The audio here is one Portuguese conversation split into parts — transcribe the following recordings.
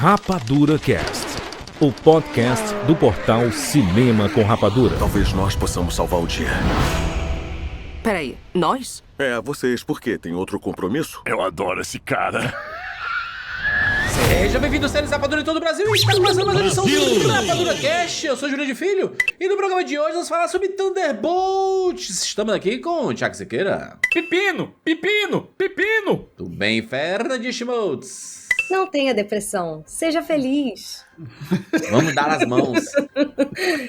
Rapadura Cast, o podcast do portal Cinema com Rapadura. Talvez nós possamos salvar o dia. Peraí, nós? Vocês, por quê? Tem outro compromisso? Eu adoro esse cara. Seja bem-vindo aos séries Rapadura em todo o Brasil e está começando mais uma edição do Rapadura Cast. Eu sou Júlio de Filho e no programa de hoje vamos falar sobre Thunderbolts. Estamos aqui com o Thiago Sequeira. Pepino! Tudo bem, Fernandes Schmoltz? Não tenha depressão, seja feliz. Vamos dar as mãos.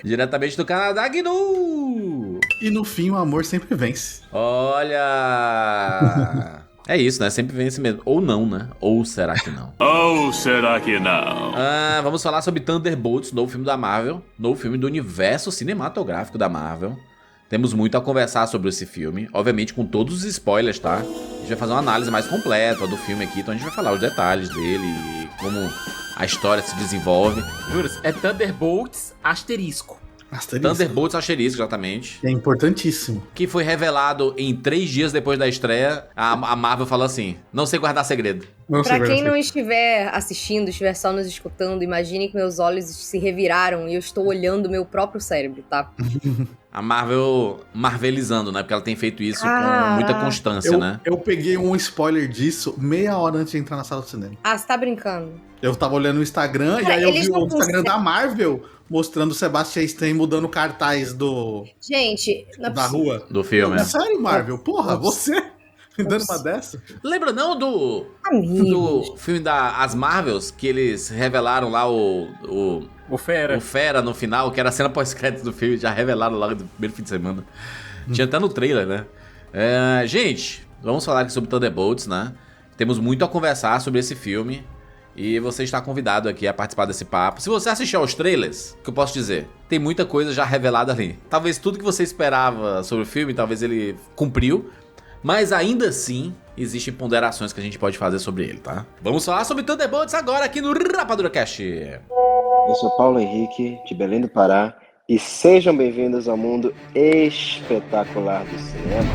Diretamente do Canadá, Gnu. E no fim o amor sempre vence. Olha... É isso, né? Sempre vence mesmo. Ou não, né? Ou será que não? Ou será que não? Vamos falar sobre Thunderbolts, novo filme da Marvel. Novo filme do universo cinematográfico da Marvel. Temos muito a conversar sobre esse filme. Obviamente com todos os spoilers, tá? A gente vai fazer uma análise mais completa do filme aqui. Então a gente vai falar os detalhes dele e como a história se desenvolve. Juras, é Thunderbolts asterisco. Thunderbolts asterisco, exatamente. É importantíssimo. Que foi revelado em 3 dias depois da estreia. A Marvel falou assim, não sei guardar segredo. Pra quem não estiver assistindo, estiver só nos escutando, imagine que meus olhos se reviraram e eu estou olhando o meu próprio cérebro, tá? A Marvel marvelizando, né? Porque ela tem feito isso com muita constância, né? Eu peguei um spoiler disso meia hora antes de entrar na sala do cinema. Ah, você tá brincando? Eu tava olhando o Instagram e aí eu vi o Instagram da Marvel mostrando o Sebastian Stan mudando cartaz Gente, da rua. Do filme, é. Sério, Marvel? Porra, você me dando uma dessa? Lembra não do filme As Marvels, que eles revelaram lá o Fera no final, que era a cena pós-crédito do filme, já revelaram logo no primeiro fim de semana. Tinha até no trailer, né? Gente, vamos falar aqui sobre Thunderbolts, né? Temos muito a conversar sobre esse filme. E você está convidado aqui a participar desse papo. Se você assistir aos trailers, o que eu posso dizer? Tem muita coisa já revelada ali. Talvez tudo que você esperava sobre o filme, talvez ele cumpriu. Mas ainda assim, existem ponderações que a gente pode fazer sobre ele, tá? Vamos falar sobre Thunderbolts agora aqui no Rapadura Cast. Eu sou Paulo Henrique, de Belém do Pará. E sejam bem-vindos ao mundo espetacular do cinema.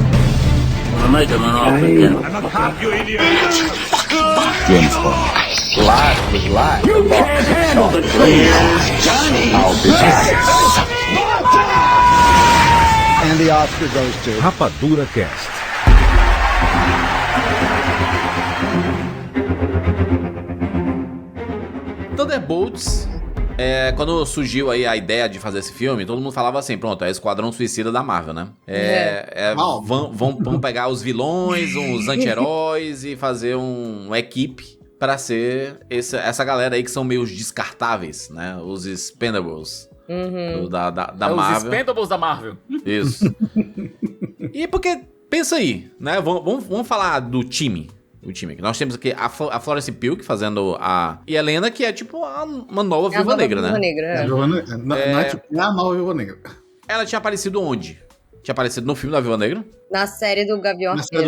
James Bond. Live was live. You can't handle the truth, Johnny. I'll be back. And the Oscar goes to Rapadura Cast. Thunderbolts, quando surgiu aí a ideia de fazer esse filme, todo mundo falava assim, pronto, é Esquadrão Suicida da Marvel, né? Vão pegar os vilões, os anti-heróis e fazer uma equipe pra ser essa galera aí que são meio descartáveis, né? Os Expendables da Marvel. Os Expendables da Marvel. Isso. E porque, pensa aí, né? Vamos falar do time. O time aqui. Nós temos aqui a Florence Pugh fazendo e a Helena, que é tipo uma nova Viúva Negra, né? Não é tipo a nova Viúva Negra. Ela tinha aparecido onde? Tinha aparecido no filme da Viúva Negra? Na série do Gavião Arqueiro.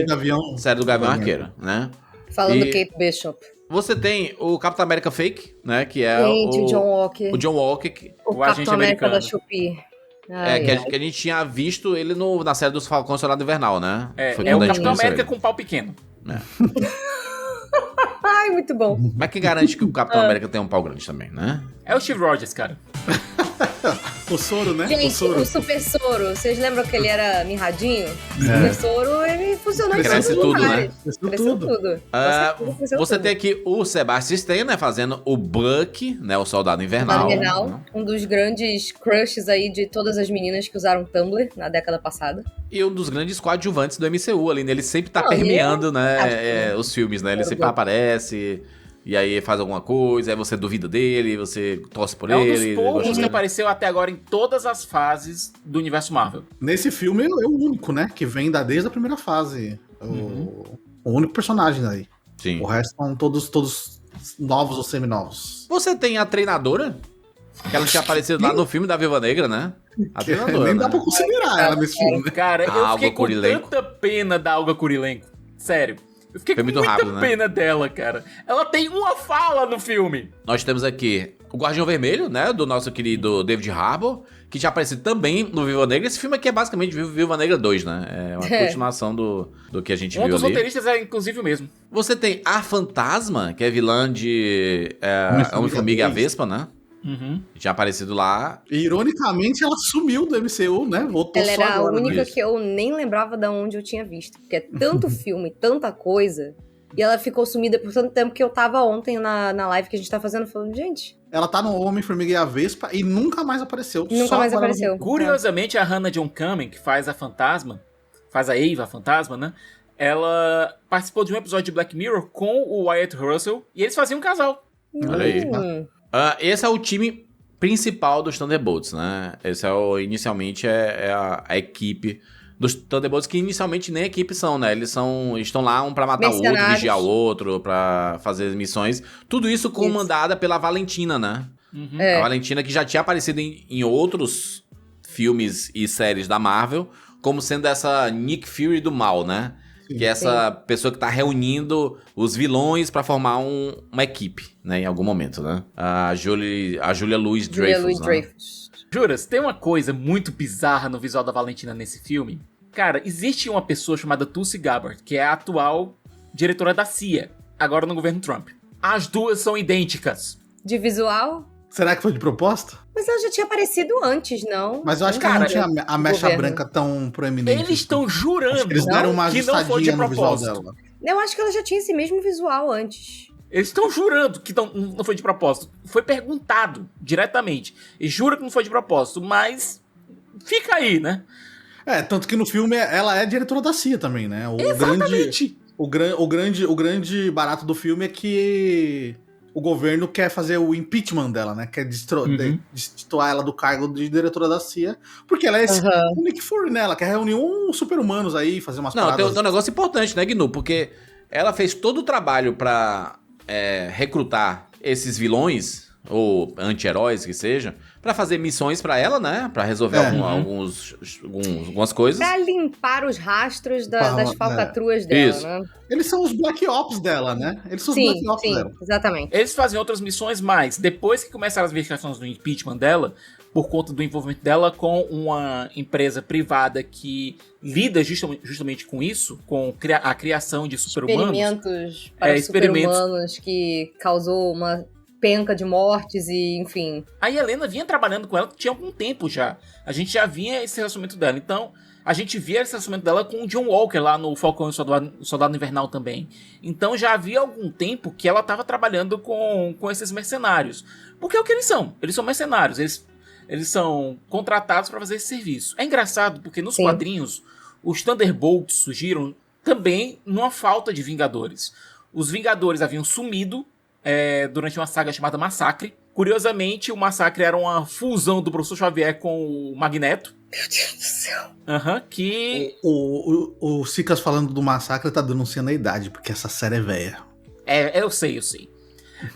Série do Gavião Arqueiro, né? Falando Kate Bishop. Você tem o Capitão América Fake, né? Que é o John Walker. O John Walker. O Capitão América da Shopee. Que a gente tinha visto ele na série dos Falcões Soldado Invernal, né? É o Capitão América com pau pequeno. Ai, muito bom. Mas quem garante que o Capitão América tem um pau grande também, né? É o Steve Rogers, cara. O soro, né? Gente, o Super Soro, vocês lembram que ele era mirradinho? O Super Soro, ele funcionou em todos os lugares. Cresceu tudo. Você tem aqui o Sebastian Stan, né? Fazendo o Bucky, né? O Soldado Invernal. Um dos grandes crushes aí de todas as meninas que usaram Tumblr na década passada. E um dos grandes coadjuvantes do MCU ali, né? Ele sempre tá permeando, né? Os filmes, né? Ele sempre aparece... E aí faz alguma coisa, aí você duvida dele, você torce por ele. É um dos poucos que apareceu até agora em todas as fases do universo Marvel. Nesse filme é o único, né? Que vem desde a primeira fase. O único personagem aí. Sim. O resto são todos novos ou semi-novos. Você tem a treinadora, que ela tinha aparecido lá no filme da Viúva Negra, né? A treinadora, nem né? dá pra considerar ela nesse filme. Cara, eu fiquei com Kurilenko. tanta pena da Olga Kurilenko. Sério. Eu fiquei com muita pena dela, cara. Ela tem uma fala no filme. Nós temos aqui o Guardião Vermelho, né? Do nosso querido David Harbour, que já apareceu também no Viúva Negra. Esse filme aqui é basicamente Viúva Negra 2, né? É uma continuação do que a gente viu ali. Um dos roteiristas é inclusive o mesmo. Você tem a Fantasma, que é vilã de Homem-Formiga e a Vespa, né? Uhum. Já aparecido lá. E, ironicamente, ela sumiu do MCU, né? Voltou ela só era agora, a única que eu nem lembrava de onde eu tinha visto. Porque é tanto filme, tanta coisa. E ela ficou sumida por tanto tempo que eu tava ontem na live que a gente tá fazendo, falando, gente... Ela tá no Homem-Formiga e a Vespa e nunca mais apareceu. Nunca mais apareceu. Curiosamente, a Hannah John Kamen, que faz a Fantasma, faz a Ava, a Fantasma, né? Ela participou de um episódio de Black Mirror com o Wyatt Russell e eles faziam um casal. Olha aí. Esse é o time principal dos Thunderbolts, né? Esse é inicialmente a equipe dos Thunderbolts, que inicialmente nem equipe são, né? Eles estão lá um pra matar o outro, vigiar o outro, pra fazer missões. Tudo isso comandada pela Valentina, né? Uhum. A Valentina, que já tinha aparecido em outros filmes e séries da Marvel, como sendo essa Nick Fury do mal, né? Que é essa pessoa que tá reunindo os vilões pra formar uma equipe, né? Em algum momento, né? A Julia Louis-Dreyfus, né? Juras, tem uma coisa muito bizarra no visual da Valentina nesse filme. Cara, existe uma pessoa chamada Tulsi Gabbard, que é a atual diretora da CIA, agora no governo Trump. As duas são idênticas. De visual? Será que foi de propósito? Mas ela já tinha aparecido antes, não? Mas eu acho que ela não tinha a mecha branca tão proeminente. Eles estão jurando eles deram uma que não foi de propósito. Dela. Eu acho que ela já tinha esse mesmo visual antes. Eles estão jurando que não foi de propósito. Foi perguntado diretamente. E jura que não foi de propósito, mas fica aí, né? Tanto que no filme ela é diretora da CIA também, né? Exatamente. O grande barato do filme é que o governo quer fazer o impeachment dela, né? Quer destituir ela do cargo de diretora da CIA, porque ela é esse Nick Fury, né? Ela quer reunir uns super-humanos aí, fazer umas paradas. Não, tem um negócio importante, né, Gnu? Porque ela fez todo o trabalho pra recrutar esses vilões, ou anti-heróis que seja, pra fazer missões pra ela, né? Pra resolver algumas coisas. Pra limpar os rastros das falcatruas dela, Isso. né? Eles são os Black Ops dela, né? Eles são os Black Ops dela. Exatamente. Eles fazem outras missões, mas depois que começaram as investigações do impeachment dela, por conta do envolvimento dela com uma empresa privada que lida justamente com isso, com a criação de super-humanos. Experimentos para super-humanos que causou uma penca de mortes e, enfim. A Helena vinha trabalhando com ela tinha algum tempo já. A gente já via esse relacionamento dela. Então, a gente via esse relacionamento dela com o John Walker lá no Falcão e o Soldado Invernal também. Então, já havia algum tempo que ela estava trabalhando com esses mercenários. Porque é o que eles são. Eles são mercenários. Eles são contratados para fazer esse serviço. É engraçado porque nos quadrinhos, os Thunderbolts surgiram também numa falta de Vingadores. Os Vingadores haviam sumido durante uma saga chamada Massacre. Curiosamente, o Massacre era uma fusão do Professor Xavier com o Magneto. Meu Deus do céu. Que... O Cicas falando do Massacre tá denunciando a idade, porque essa série é velha. Eu sei.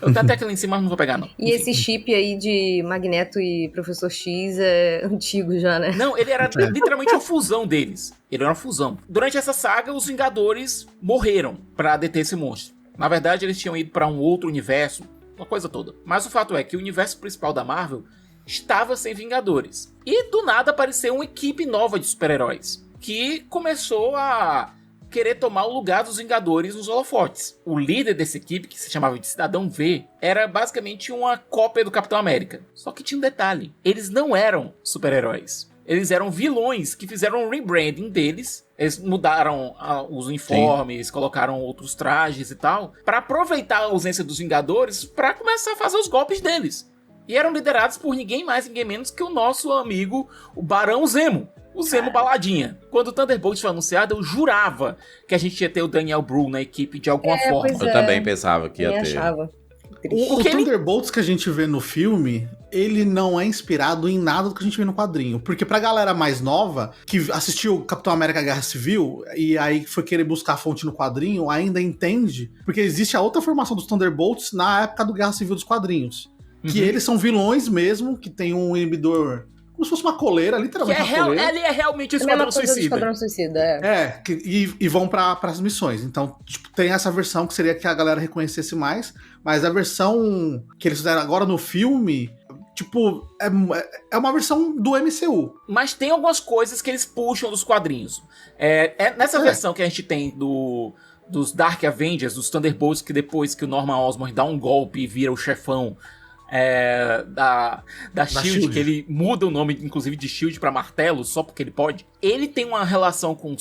Eu tenho até aquela em cima, mas não vou pegar, não. E esse chip aí de Magneto e Professor X é antigo já, né? Não, ele era literalmente uma fusão deles. Ele era uma fusão. Durante essa saga, os Vingadores morreram pra deter esse monstro. Na verdade, eles tinham ido pra um outro universo, uma coisa toda. Mas o fato é que o universo principal da Marvel estava sem Vingadores. E do nada apareceu uma equipe nova de super-heróis, que começou a querer tomar o lugar dos Vingadores nos holofotes. O líder dessa equipe, que se chamava de Cidadão V, era basicamente uma cópia do Capitão América. Só que tinha um detalhe: eles não eram super-heróis. Eles eram vilões que fizeram um rebranding deles. Eles mudaram os uniformes, colocaram outros trajes e tal, pra aproveitar a ausência dos Vingadores pra começar a fazer os golpes deles. E eram liderados por ninguém mais, ninguém menos que o nosso amigo, o Barão Zemo. O Zemo Baladinha. Quando o Thunderbolt foi anunciado, eu jurava que a gente ia ter o Daniel Brühl na equipe de alguma forma. Eu também pensava que ia ter. Achava. O Thunderbolts que a gente vê no filme, ele não é inspirado em nada do que a gente vê no quadrinho. Porque pra galera mais nova, que assistiu Capitão América Guerra Civil, e aí foi querer buscar a fonte no quadrinho, ainda entende, porque existe a outra formação dos Thunderbolts na época do Guerra Civil dos quadrinhos. Que eles são vilões mesmo, que tem um inibidor como se fosse uma coleira, literalmente uma coleira. Ele é realmente o É a mesma Esquadrão coisa do Suicida. Esquadrão Suicida, E vão para as missões. Então, tipo, tem essa versão que seria que a galera reconhecesse mais, mas a versão que eles fizeram agora no filme, tipo, é uma versão do MCU. Mas tem algumas coisas que eles puxam dos quadrinhos. Nessa versão que a gente tem dos Dark Avengers, dos Thunderbolts, que depois que o Norman Osborn dá um golpe e vira o chefão da SHIELD, que ele muda o nome, inclusive, de SHIELD pra Martelo, só porque ele pode. Ele tem uma relação com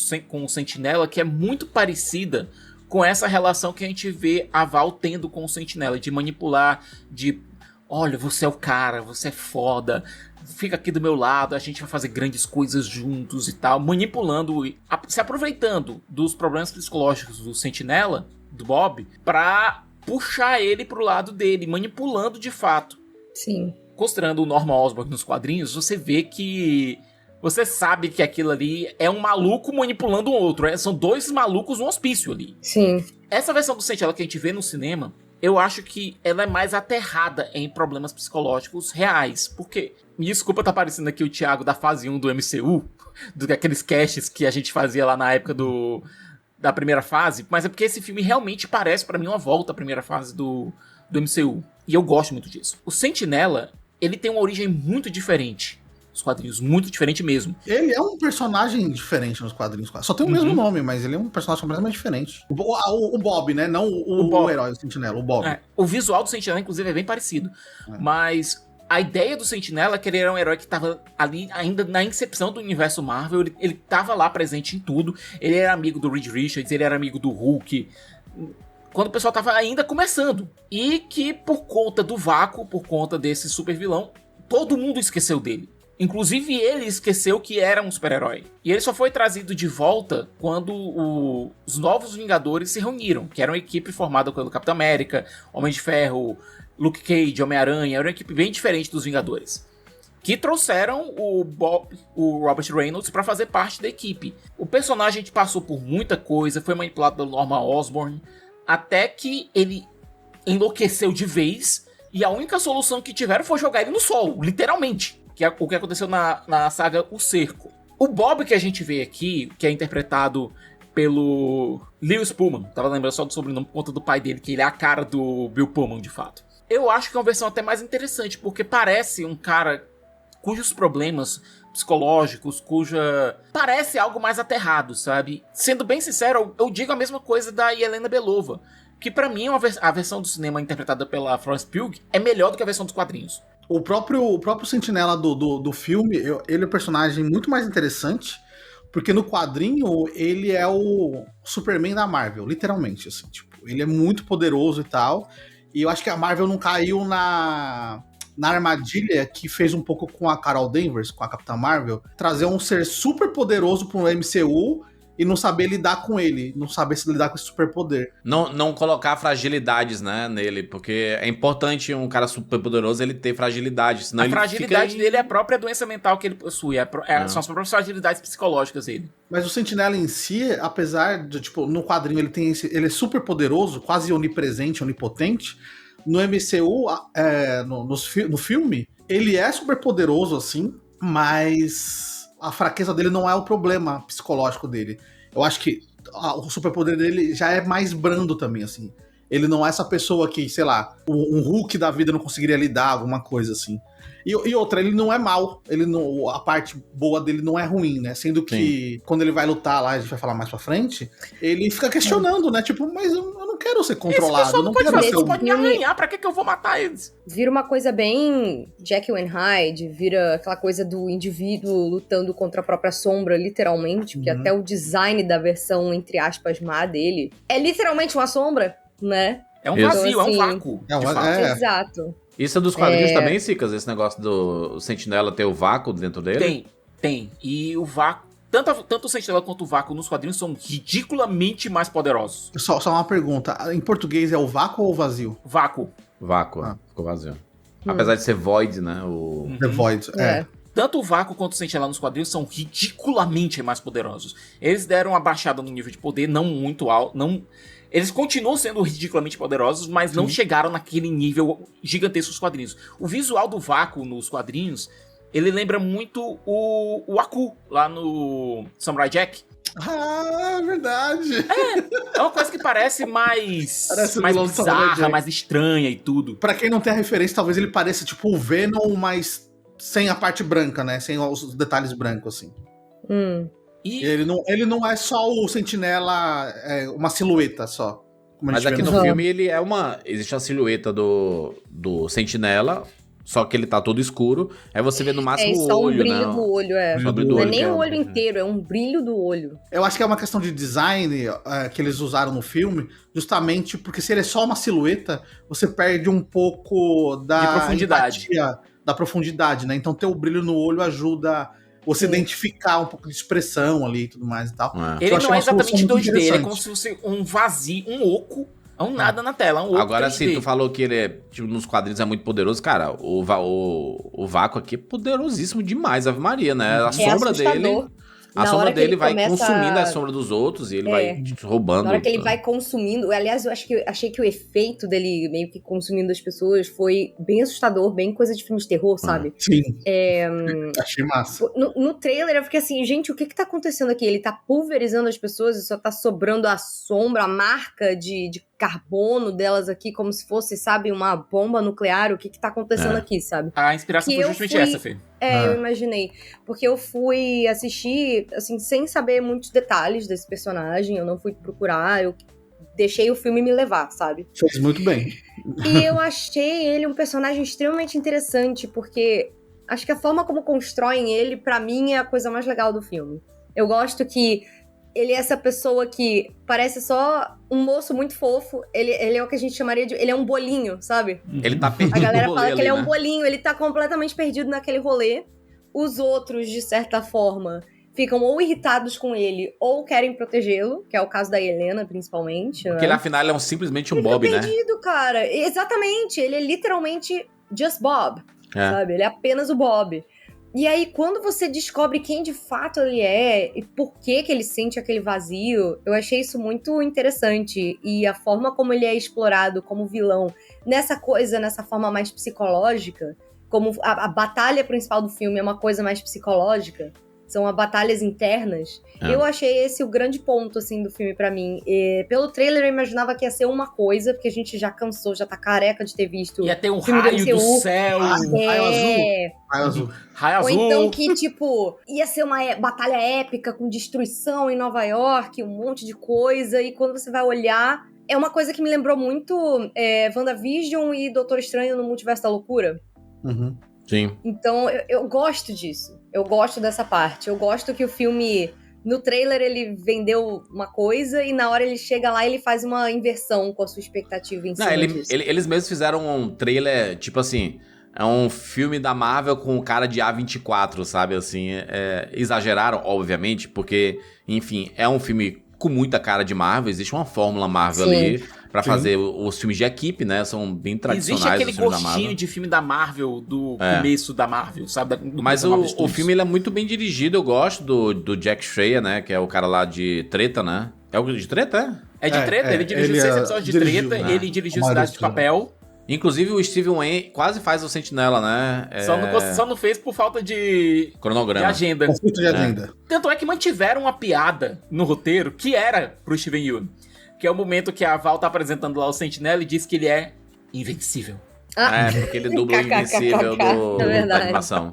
o Sentinela que é muito parecida com essa relação que a gente vê a Val tendo com o Sentinela, de manipular, de... Olha, você é o cara, você é foda, fica aqui do meu lado, a gente vai fazer grandes coisas juntos e tal, manipulando, se aproveitando dos problemas psicológicos do Sentinela, do Bob, pra puxar ele pro lado dele, manipulando de fato. Sim. Considerando o Norman Osborn nos quadrinhos, você vê que... Você sabe que aquilo ali é um maluco manipulando o outro. São dois malucos no hospício ali. Sim. Essa versão do Sentinela que a gente vê no cinema, eu acho que ela é mais aterrada em problemas psicológicos reais. Porque, me desculpa, tá parecendo aqui o Thiago da fase 1 do MCU, daqueles casts que a gente fazia lá na época da primeira fase, mas é porque esse filme realmente parece pra mim uma volta à primeira fase do MCU. E eu gosto muito disso. O Sentinela, ele tem uma origem muito diferente. Os quadrinhos, muito diferente mesmo. Ele é um personagem diferente nos quadrinhos. Só tem o mesmo nome, mas ele é um personagem completamente diferente. O Bob, né? Não o herói do Sentinela, o Bob. O visual do Sentinela, inclusive, é bem parecido. Mas a ideia do Sentinela é que ele era um herói que estava ali ainda na incepção do universo Marvel. Ele estava lá presente em tudo. Ele era amigo do Reed Richards, ele era amigo do Hulk. Quando o pessoal estava ainda começando. E que por conta do vácuo, por conta desse super vilão, todo mundo esqueceu dele. Inclusive ele esqueceu que era um super-herói. E ele só foi trazido de volta quando os novos Vingadores se reuniram, que era uma equipe formada pelo Capitão América, Homem de Ferro, Luke Cage, Homem-Aranha. Era uma equipe bem diferente dos Vingadores, que trouxeram o Robert Reynolds para fazer parte da equipe. O personagem passou por muita coisa, foi manipulado pelo Norman Osborn, até que ele enlouqueceu de vez, e a única solução que tiveram foi jogar ele no sol, literalmente. Que é o que aconteceu na saga O Cerco. O Bob que a gente vê aqui, que é interpretado pelo Lewis Pullman, tava lembrando só do sobrenome por conta do pai dele, que ele é a cara do Bill Pullman, de fato. Eu acho que é uma versão até mais interessante, porque parece um cara cujos problemas psicológicos, parece algo mais aterrado, sabe? Sendo bem sincero, eu digo a mesma coisa da Yelena Belova, que pra mim a versão do cinema interpretada pela Florence Pugh é melhor do que a versão dos quadrinhos. O próprio Sentinela do filme, ele é um personagem muito mais interessante, porque no quadrinho ele é o Superman da Marvel, literalmente, assim, tipo, ele é muito poderoso e tal, e eu acho que a Marvel não caiu na armadilha que fez um pouco com a Carol Danvers, com a Capitã Marvel, trazer um ser super poderoso pro MCU e não saber lidar com ele, não saber se lidar com esse superpoder. Não colocar fragilidades, né, nele, porque é importante um cara super poderoso ele ter fragilidade, senão a fragilidade dele é a própria doença mental que ele possui, são as próprias fragilidades psicológicas dele. Mas o Sentinela em si, apesar de, tipo, no quadrinho ele é super poderoso, quase onipresente, onipotente, no MCU, no filme, ele é super poderoso, assim, mas a fraqueza dele não é o problema psicológico dele. Eu acho que o superpoder dele já é mais brando também, assim. Ele não é essa pessoa que, sei lá, um Hulk da vida não conseguiria lidar, alguma coisa assim. E outra, ele não é mal. A parte boa dele não é ruim, né? Sendo que quando ele vai lutar lá, a gente vai falar mais pra frente, ele fica questionando, né? Tipo, mas eu não quero ser controlado. Eu não quero ser pode me arranhar, pra que eu vou matar eles? Vira uma coisa bem Jekyll and Hyde, vira aquela coisa do indivíduo lutando contra a própria sombra, literalmente, porque até o design da versão, entre aspas, má dele é literalmente uma sombra, né? É um vazio, então, assim, é um vácuo. Exato. Isso é dos quadrinhos também, Cicas? Esse negócio do Sentinela ter o vácuo dentro dele? Tem. E o vácuo... Tanto o Sentinela quanto o vácuo nos quadrinhos são ridiculamente mais poderosos. Só uma pergunta. Em português é o vácuo ou o vazio? Vácuo. Ficou vazio. Apesar de ser Void, né? The Void, Tanto o vácuo quanto o Sentinela nos quadrinhos são ridiculamente mais poderosos. Eles deram uma baixada no nível de poder, não muito alto, Eles continuam sendo ridiculamente poderosos, mas não chegaram naquele nível gigantesco dos quadrinhos. O visual do vácuo nos quadrinhos ele lembra muito o Aku, lá no Samurai Jack. Ah, verdade. É uma coisa que parece mais mais bizarra, mais estranha e tudo. Pra quem não tem a referência, talvez ele pareça tipo o Venom, mas sem a parte branca, né? Sem os detalhes brancos, assim. E ele não é só o Sentinela, uma silhueta só. Mas aqui no filme existe a silhueta do Sentinela, só que ele tá todo escuro. Aí você vê no máximo o olho, só um brilho né? do olho, Não é nem o olho inteiro, é um brilho do olho. Eu acho que é uma questão de design que eles usaram no filme, justamente porque se ele é só uma silhueta, você perde um pouco da profundidade. Empatia, da profundidade, né? Então ter o brilho no olho ajuda você identificar um pouco de expressão ali e tudo mais e tal. Ele não é exatamente 2D, ele é como se fosse um vazio, um oco. É um nada na tela, um oco. Agora 3D. sim, tu falou que ele tipo, nos quadrinhos é muito poderoso. Cara, o Vácuo aqui é poderosíssimo demais, Ave Maria, né? A sombra dele... A sombra dele vai consumindo a sombra dos outros e ele vai roubando. Na hora que ele vai consumindo... Aliás, eu achei que o efeito dele meio que consumindo as pessoas foi bem assustador, bem coisa de filme de terror, sabe? Sim. Achei massa. No trailer eu fiquei assim, gente, o que tá acontecendo aqui? Ele tá pulverizando as pessoas e só tá sobrando a sombra, a marca de carbono delas aqui, como se fosse, sabe, uma bomba nuclear. O que tá acontecendo aqui, sabe? A inspiração foi justamente essa, Fê. Eu imaginei. Porque eu fui assistir, assim, sem saber muitos detalhes desse personagem. Eu não fui procurar, eu deixei o filme me levar, sabe? Fez muito bem. E eu achei ele um personagem extremamente interessante, porque acho que a forma como constroem ele, pra mim, é a coisa mais legal do filme. Eu gosto que ele é essa pessoa que parece só um moço muito fofo. Ele é o que a gente chamaria de... Ele é um bolinho, sabe? Ele tá perdido. A galera fala que ali, ele é né? um bolinho. Ele tá completamente perdido naquele rolê. Os outros, de certa forma, ficam ou irritados com ele ou querem protegê-lo, que é o caso da Helena, principalmente. Porque ele, afinal, ele é simplesmente um ele Bob, tá né? perdido, cara. Exatamente. Ele é literalmente just Bob, sabe? Ele é apenas o Bob. E aí, quando você descobre quem de fato ele é e por que ele sente aquele vazio, eu achei isso muito interessante. E a forma como ele é explorado como vilão, nessa forma mais psicológica, como a batalha principal do filme é uma coisa mais psicológica, são as batalhas internas. Eu achei esse o grande ponto, assim, do filme pra mim. Pelo trailer eu imaginava que ia ser uma coisa, porque a gente já cansou, já tá careca de ter visto. Ia ter um raio do céu. Raio azul. Raio azul. Ou então que, tipo, ia ser uma batalha épica com destruição em Nova York, um monte de coisa. E quando você vai olhar, é uma coisa que me lembrou muito WandaVision e Doutor Estranho no Multiverso da Loucura. Uhum. Sim. Então, eu gosto disso. Eu gosto dessa parte. Eu gosto que o filme, no trailer, ele vendeu uma coisa e na hora ele chega lá e ele faz uma inversão com a sua expectativa em cima disso. Eles mesmos fizeram um trailer, tipo assim, é um filme da Marvel com o cara de A24, sabe? Assim, exageraram, obviamente, porque, enfim, é um filme com muita cara de Marvel, existe uma fórmula Marvel ali pra fazer os filmes de equipe, né? São bem tradicionais. Existe aquele os filmes da gostinho Marvel. de filme da Marvel, do começo da Marvel, sabe? Mas o filme ele é muito bem dirigido, eu gosto do Jack Schreier, né? Que é o cara lá de Treta, né? É o de Treta, É de Treta, ele dirigiu 6 episódios de Treta, ele dirigiu Cidade de Papel. Inclusive o Steven Yeun quase faz o Sentinela, né? Só não fez por falta de cronograma. De agenda. Conflito de agenda. Tanto é que mantiveram uma piada no roteiro que era pro Steven Yeun. Que é o momento que a Val tá apresentando lá o Sentinela e diz que ele é invencível. Porque ele dubla o Invencível da animação.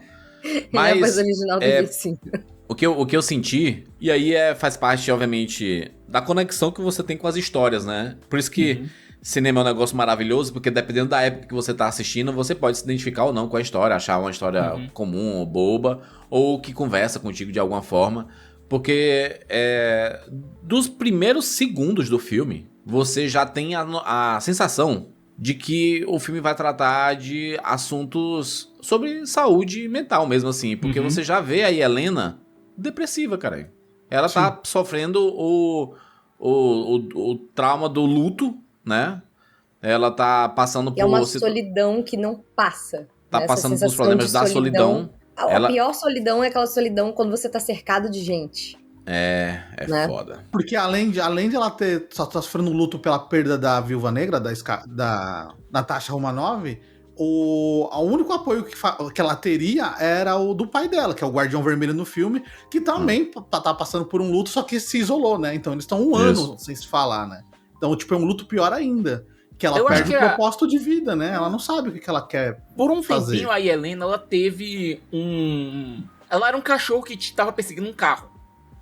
Mas é a voz original do Invencível. O que eu senti, e aí faz parte, obviamente, da conexão que você tem com as histórias, né? Por isso que cinema é um negócio maravilhoso, porque dependendo da época que você tá assistindo, você pode se identificar ou não com a história, achar uma história comum ou boba, ou que conversa contigo de alguma forma. Porque dos primeiros segundos do filme, você já tem a sensação de que o filme vai tratar de assuntos sobre saúde mental mesmo, assim. Porque você já vê a Helena depressiva, cara. Ela tá sofrendo o trauma do luto, né? Ela tá passando por... É uma solidão que não passa. Tá passando pelos problemas da solidão. A pior solidão é aquela solidão quando você tá cercado de gente. Né? Foda. Porque além de ela só tá sofrendo luto pela perda da Viúva Negra, da Natasha Romanoff, o único apoio que ela teria era o do pai dela, que é o Guardião Vermelho no filme, que também tá passando por um luto, só que se isolou, né? Então eles estão um ano sem se falar, né? Então, tipo, é um luto pior ainda. Que ela perde o propósito de vida, né? Ela não sabe o que ela quer Por um fazer. tempinho, a Helena, ela teve Ela era um cachorro que tava perseguindo um carro,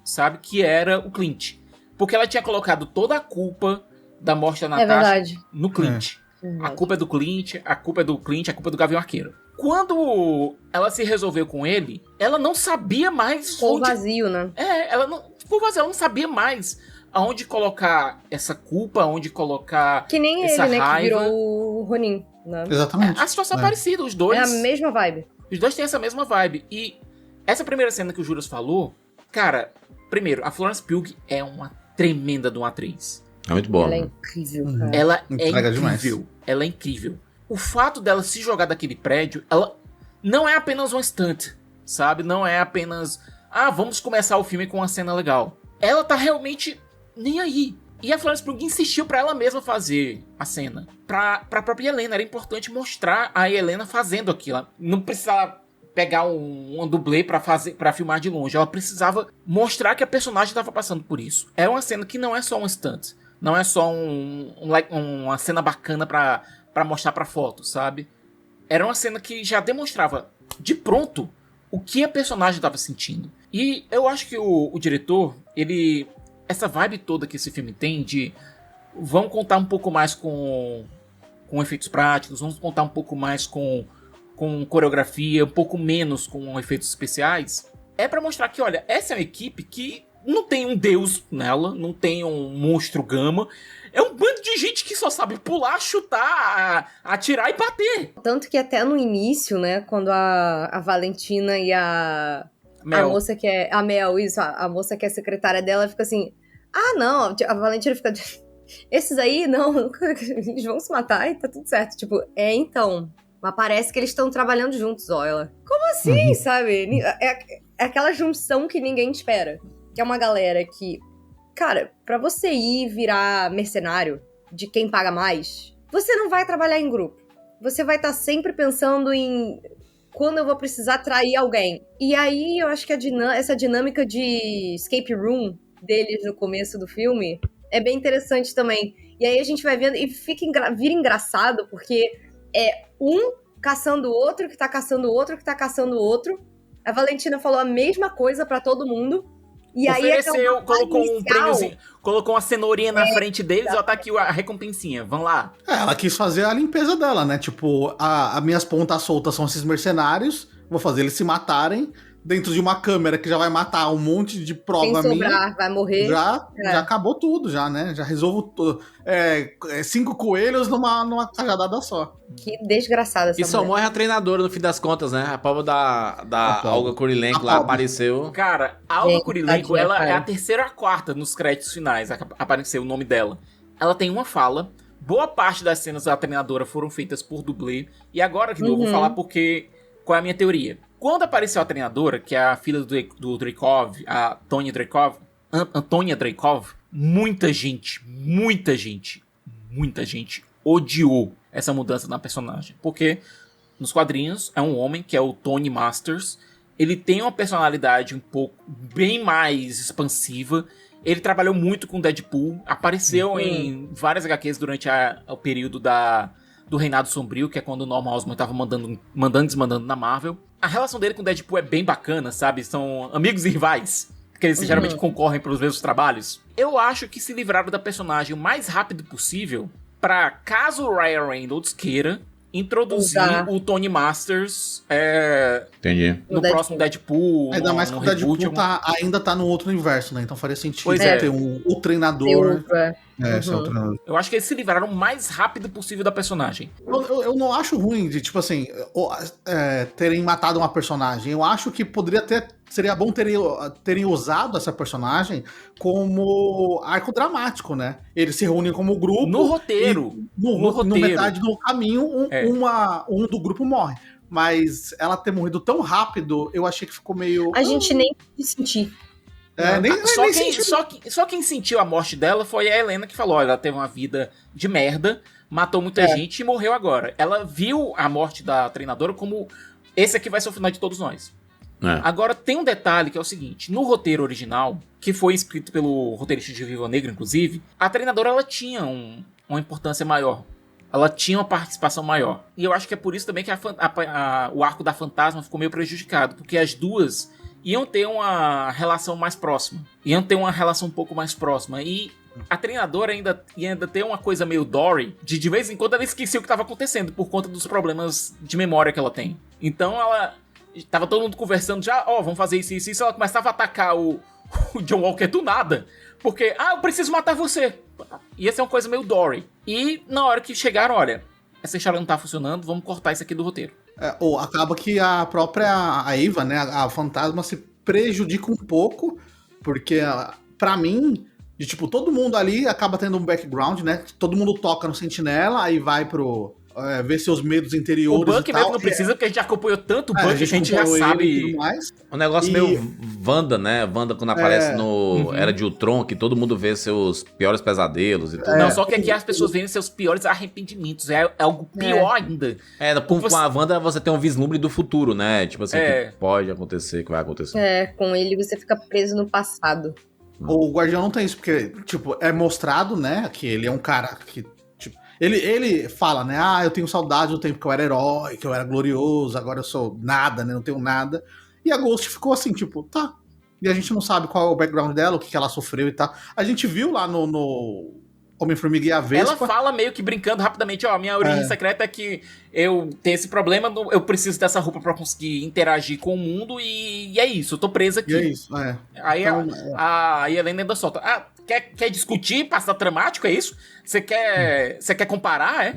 sabe? Que era o Clint. Porque ela tinha colocado toda a culpa da morte da Natasha no Clint. A culpa é do Clint, a culpa é do Clint, a culpa é do Gavião Arqueiro. Quando ela se resolveu com ele, ela não sabia mais... Ficou vazio, né? Ela não... Ficou vazio, ela não sabia mais aonde colocar essa culpa, aonde colocar que nem essa ele, né? raiva. Que virou o Ronin, né? Exatamente. A situação é parecida, os dois... É a mesma vibe. Os dois têm essa mesma vibe. E essa primeira cena que o Juras falou... Cara, primeiro, a Florence Pugh é uma tremenda de uma atriz. É muito boa. Ela é incrível, cara. Ela é Entrega incrível. demais. Ela é incrível. O fato dela se jogar daquele prédio, ela não é apenas um stunt, sabe? Não é apenas... vamos começar o filme com uma cena legal. Ela tá realmente nem aí. E a Florence Pugh insistiu pra ela mesma fazer a cena. Pra própria Helena. Era importante mostrar a Helena fazendo aquilo. Não precisava pegar um dublê pra filmar de longe. Ela precisava mostrar que a personagem tava passando por isso. É uma cena que não é só um stunt. Não é só uma cena bacana pra mostrar pra foto, sabe? Era uma cena que já demonstrava de pronto o que a personagem tava sentindo. E eu acho que o diretor, essa vibe toda que esse filme tem de... Vamos contar um pouco mais com efeitos práticos, vamos contar um pouco mais com coreografia, um pouco menos com efeitos especiais. É pra mostrar que, olha, essa é uma equipe que não tem um deus nela, não tem um monstro gama. É um bando de gente que só sabe pular, chutar, atirar e bater. Tanto que até no início, né, quando a Valentina e a moça que é... A Mel, isso, a moça que é secretária dela fica assim... não, a Valentina fica... Esses aí, não, eles vão se matar e tá tudo certo. Tipo, então... Mas parece que eles estão trabalhando juntos, ó. Ela... Como assim, sabe? É aquela junção que ninguém espera. Que é uma galera que... Cara, pra você ir virar mercenário de quem paga mais, você não vai trabalhar em grupo. Você vai estar sempre pensando em quando eu vou precisar atrair alguém. E aí eu acho que essa dinâmica de escape room deles no começo do filme é bem interessante também. E aí a gente vai vendo e vira engraçado, porque é um caçando o outro, que tá caçando o outro, que tá caçando o outro. A Valentina falou a mesma coisa pra todo mundo. E ofereceu, aí colocou um prêmiozinho, colocou uma cenourinha na frente deles, ó, tá aqui a recompensinha, vão lá. Ela quis fazer a limpeza dela, né? Tipo, as minhas pontas soltas são esses mercenários, vou fazer eles se matarem dentro de uma câmera que já vai matar um monte de prova Sem minha. sobrar, vai morrer. Já acabou tudo, já, né? Já resolvo tudo. 5 coelhos numa cajadada só. Que desgraçada essa E só morre a treinadora no fim das contas, né? A pobre da Olga Kurilenko lá apareceu. Cara, a Olga Kurilenko, ela é a terceira ou a quarta nos créditos finais, apareceu o nome dela. Ela tem uma fala, boa parte das cenas da treinadora foram feitas por dublê, e agora que eu vou falar qual é a minha teoria. Quando apareceu a treinadora, que é a filha do Dreykov, a Antônia Dreykov, muita gente odiou essa mudança na personagem. Porque nos quadrinhos é um homem que é o Tony Masters. Ele tem uma personalidade um pouco bem mais expansiva. Ele trabalhou muito com Deadpool. Apareceu em várias HQs durante o período do Reinado Sombrio, que é quando o Norman Osborn tava mandando e desmandando na Marvel. A relação dele com o Deadpool é bem bacana, sabe? São amigos e rivais, que eles geralmente concorrem pelos mesmos trabalhos. Eu acho que se livraram da personagem o mais rápido possível pra, caso o Ryan Reynolds queira, introduzir o Tony Masters Entendi. no próximo Deadpool. Ainda mais que o Deadpool ainda tá no outro universo, né? Então faria sentido ter o treinador. Esse é o treinador. Eu acho que eles se livraram o mais rápido possível da personagem. Eu não acho ruim de, tipo assim, terem matado uma personagem. Eu acho que seria bom terem usado essa personagem como arco dramático, né? Eles se reúnem como grupo. No roteiro. No metade do caminho, um do grupo morre. Mas ela ter morrido tão rápido, eu achei que ficou meio... A gente nem sentiu. Só quem sentiu a morte dela foi a Helena, que falou, olha, ela teve uma vida de merda, matou muita gente e morreu agora. Ela viu a morte da treinadora como esse aqui vai ser o final de todos nós. Agora, tem um detalhe que é o seguinte. No roteiro original, que foi escrito pelo roteirista de Viúva Negra, inclusive, a treinadora ela tinha uma importância maior. Ela tinha uma participação maior. E eu acho que é por isso também que o arco da Fantasma ficou meio prejudicado. Porque as duas iam ter uma relação mais próxima. Iam ter uma relação um pouco mais próxima. E a treinadora ia ainda ter uma coisa meio Dory. De vez em quando ela esquecia o que estava acontecendo. Por conta dos problemas de memória que ela tem. Então ela... Tava todo mundo conversando já, vamos fazer isso, isso, isso. Ela começava a atacar o John Walker do nada. Porque, eu preciso matar você. Ia ser uma coisa meio Dory. E na hora que chegaram, olha, essa história não tá funcionando, vamos cortar isso aqui do roteiro. Ou acaba que a própria Ava, né, a fantasma se prejudica um pouco, porque pra mim, todo mundo ali acaba tendo um background, né? Todo mundo toca no Sentinela, aí vai pro... ver seus medos interiores. O Buck mesmo não precisa, porque a gente já acompanhou tanto o Buck, a gente já sabe. Um negócio meio Wanda, né? Wanda quando aparece no Era de Ultron, que todo mundo vê seus piores pesadelos e tudo. Não, só que aqui as pessoas veem seus piores arrependimentos. É algo pior ainda. Com a Wanda você tem um vislumbre do futuro, né? Tipo assim, que pode acontecer, que vai acontecer. Com ele você fica preso no passado. O Guardião não tem isso, porque, é mostrado, né, que ele é um cara que Ele fala, né? Eu tenho saudade do tempo que eu era herói, que eu era glorioso, agora eu sou nada, né? Não tenho nada. E a Ghost ficou assim, tá. E a gente não sabe qual é o background dela, o que ela sofreu e tal. A gente viu lá no Homem-Formiga e a Vespa. Ela fala meio que brincando rapidamente, minha origem secreta é que eu tenho esse problema, eu preciso dessa roupa pra conseguir interagir com o mundo e é isso, eu tô presa aqui. E é isso, Aí então, a Helena ainda solta, quer discutir, passar dramático, é isso? Você quer comparar,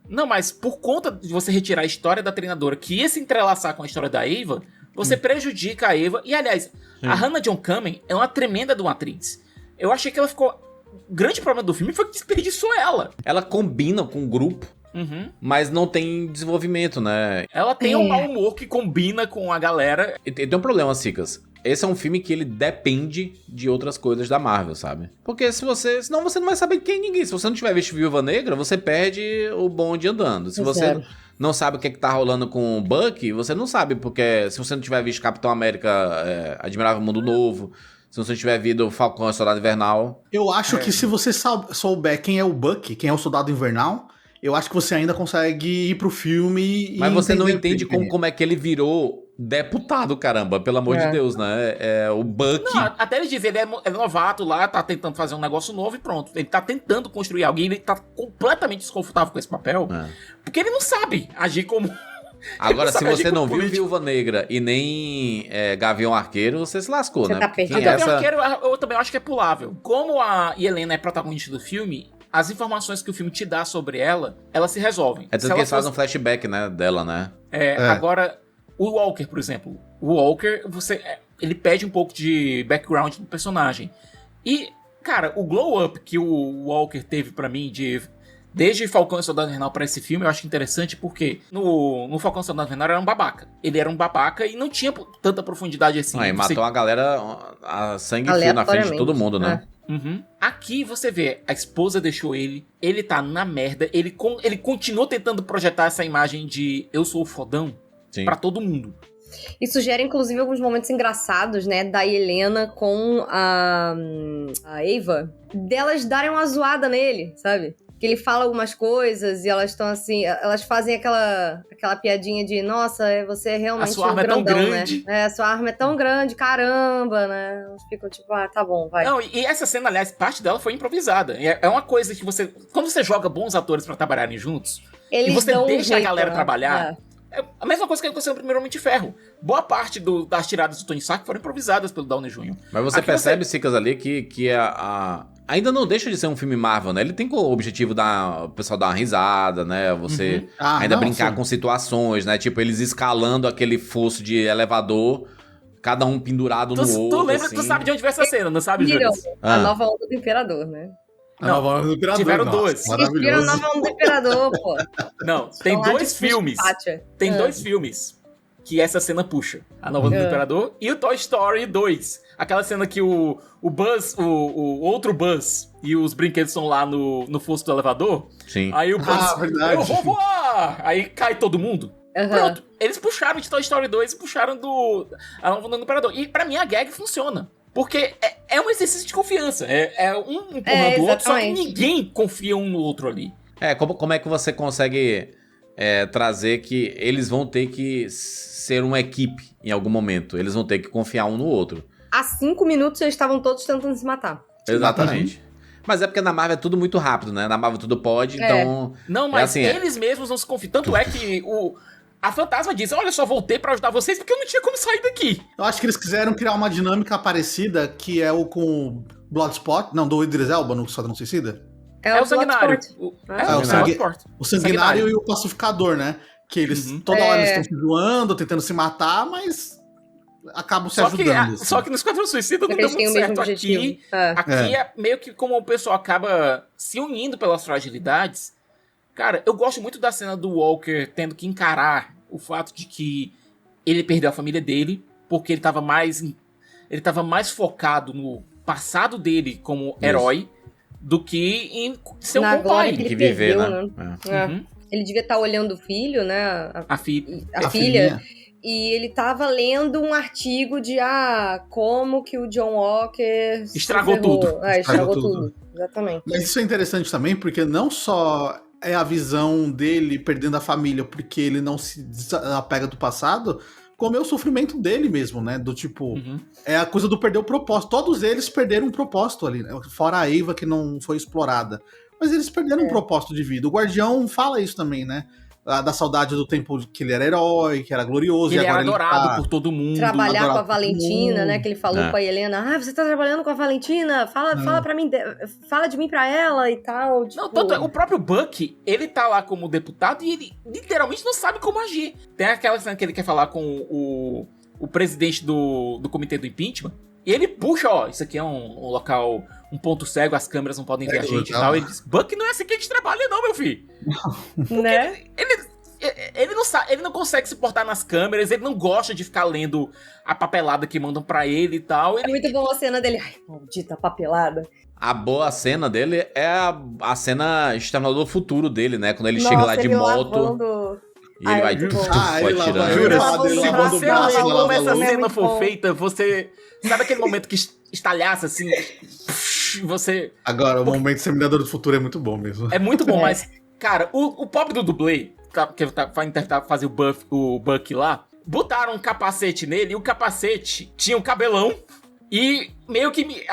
Não, mas por conta de você retirar a história da treinadora, que ia se entrelaçar com a história da Ava, você prejudica a Ava. E, aliás, a Hannah John Kamen é uma tremenda de uma atriz. Eu achei que ela ficou... O grande problema do filme foi que desperdiçou ela. Ela combina com o grupo, mas não tem desenvolvimento, né? Ela tem um mau humor que combina com a galera. E tem um problema, Cicas. Esse é um filme que ele depende de outras coisas da Marvel, sabe? Porque senão você não vai saber quem é ninguém. Se você não tiver visto Viúva Negra, você perde o bonde andando. Se você não sabe o que tá rolando com o Bucky, você não sabe, porque se você não tiver visto Capitão América, Admirável Mundo Novo, se você tiver visto o Falcão e o Soldado Invernal... Eu acho que se você souber quem é o Bucky, quem é o Soldado Invernal, eu acho que você ainda consegue ir pro filme Mas você não entende como é que ele virou deputado, caramba, pelo amor de Deus, né? O Bucky... Não, até ele diz, ele é novato lá, tá tentando fazer um negócio novo e pronto. Ele tá tentando construir alguém, ele tá completamente desconfortável com esse papel, porque ele não sabe agir como... Agora, se você não viu Viúva Negra e nem Gavião Arqueiro, você se lascou, você né? Tá perdido. Gavião Arqueiro eu também acho que é pulável. Como a Helena é protagonista do filme, as informações que o filme te dá sobre ela se resolvem. Tanto que eles fazem um flashback, né, dela, né? Agora, o Walker, por exemplo. O Walker, ele pede um pouco de background do personagem. E, cara, o glow up que o Walker teve pra mim desde Falcão e Soldado Invernal pra esse filme, eu acho interessante porque no Falcão e Soldado Invernal era um babaca. Ele era um babaca e não tinha tanta profundidade assim. E matou a galera a sangue frio na frente de todo mundo, né? Aqui você vê, a esposa deixou ele tá na merda, ele continua tentando projetar essa imagem de eu sou o fodão pra todo mundo. Isso gera, inclusive, alguns momentos engraçados, né? Da Helena com a Ava, delas darem uma zoada nele, sabe? Que ele fala algumas coisas e elas estão assim... Elas fazem aquela piadinha de... Nossa, você é realmente a sua arma grandão, é tão grande. Né? A sua arma é tão grande, caramba, né? Elas ficam tipo, tá bom, vai. Não, e essa cena, aliás, parte dela foi improvisada. É uma coisa que você... Quando você joga bons atores pra trabalharem juntos... Eles e você deixa a galera né? trabalhar... É a mesma coisa que aconteceu no primeiro Homem de Ferro. Boa parte das tiradas do Tony Stark foram improvisadas pelo Downey Jr. Mas você percebe, Cicas, ali que ainda não deixa de ser um filme Marvel, né? Ele tem como objetivo o pessoal dar uma risada, né? Você brincar com situações, né? Tipo, eles escalando aquele fosso de elevador, cada um pendurado no outro. Tu lembra, assim. Tu sabe de onde veio essa cena, não sabe, Júlio? A nova onda do Imperador, né? Tiveram dois. Eles viram a nova onda do Imperador, pô. Não, tem dois filmes. Tem dois filmes que essa cena puxa. A Nova Onda do Imperador e o Toy Story 2. Aquela cena que o Buzz, o outro Buzz e os brinquedos estão lá no fosso do elevador. Sim. Aí o Buzz, verdade. eu vou voar! Aí cai todo mundo. Pronto. Eles puxaram de Toy Story 2 e puxaram a Nova Onda do Imperador. E pra mim a gag funciona. Porque é um exercício de confiança. É um empurrando o outro, só que ninguém confia um no outro ali. Como é que você consegue trazer que eles vão ter que ser uma equipe em algum momento? Eles vão ter que confiar um no outro. Há 5 minutos eles estavam todos tentando se matar. Exatamente. Mas é porque na Marvel é tudo muito rápido, né? Na Marvel tudo pode, então... Não, mas assim, eles mesmos não se confiam. Tanto é que a Fantasma diz, olha, só voltei pra ajudar vocês porque eu não tinha como sair daqui. Eu acho que eles quiseram criar uma dinâmica parecida, que é o com Bloodspot, não, do Idris Elba no Esquadrão Suicida. É o Sanguinário. O Sanguinário e o Pacificador, né? Que eles, toda hora eles estão se zoando, tentando se matar, mas acabam se ajudando. Só que no Esquadrão Suicida não deu muito certo. Aqui é meio que como o pessoal acaba se unindo pelas fragilidades. Cara, eu gosto muito da cena do Walker tendo que encarar o fato de que ele perdeu a família dele, porque ele tava mais focado no passado dele como herói do que em ser um pai. Que ele viver, perdeu, né? Ele devia estar olhando o filho, né? A filha. E ele tava lendo um artigo de como que o John Walker estragou tudo. Estragou tudo. Exatamente. Mas isso é interessante também, porque não só é a visão dele perdendo a família porque ele não se desapega do passado, como é o sofrimento dele mesmo, né? Do tipo, é a coisa do perder o propósito. Todos eles perderam um propósito ali, né? Fora a Eva que não foi explorada. Mas eles perderam um propósito de vida. O Guardião fala isso também, né? Da saudade do tempo que ele era herói, que era glorioso. Ele e agora era adorado por todo mundo. Trabalhar com a Valentina, né? Que ele falou com a Helena. Você tá trabalhando com a Valentina? Fala pra mim, fala de mim pra ela e tal. Tipo... Não, tanto é, o próprio Bucky, ele tá lá como deputado e ele literalmente não sabe como agir. Tem aquela cena que ele quer falar com o presidente do comitê do impeachment. E ele puxa, isso aqui é um local, um ponto cego, as câmeras não podem ver a gente e tal. Ele diz, Bucky, não é assim que a gente trabalha não, meu filho. Né? Ele não consegue se portar nas câmeras, ele não gosta de ficar lendo a papelada que mandam pra ele e tal. É muito bom a cena dele. Ai, maldita papelada. A boa cena dele é a cena Exterminador do Futuro dele, né? Quando ele chega lá de moto. Lavando... E ele vai ele tirando. Jura, se você lembra como essa cena for feita, você... Sabe aquele momento que estalhaça assim? Você... Agora, o momento Exterminador do Futuro é muito bom mesmo. É muito bom, mas... Cara, o pobre do dublê, que vai tentar fazer o Bucky lá, botaram um capacete nele e o capacete tinha um cabelão e meio que